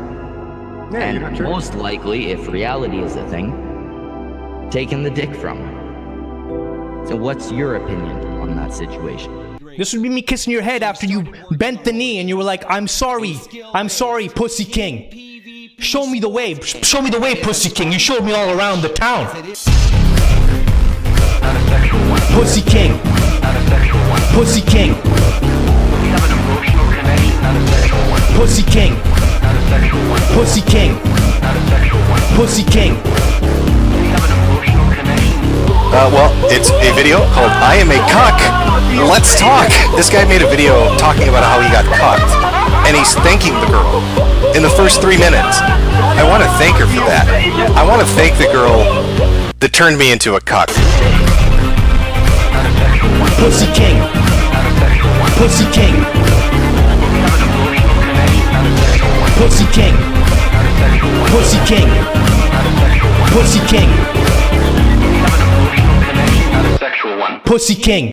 Yeah, and most likely, if reality is a thing, taking the dick from her. So what's your opinion on that situation? This would be me kissing your head after you bent the knee and you were like, I'm sorry, Pussy King. Show me the way, Pussy King. You showed me all around the town. Pussy King. Pussy King. Pussy King. Pussy King. Pussy King. Well, it's a video called I Am a Cock. Let's talk. This guy made a video talking about how he got cocked, and he's thanking the girl in the first 3 minutes. I want to thank her for that. I want to thank the girl that turned me into a cock. Pussy King. Pussy King. Pussy King. Pussy King. Pussy King. Pussy King.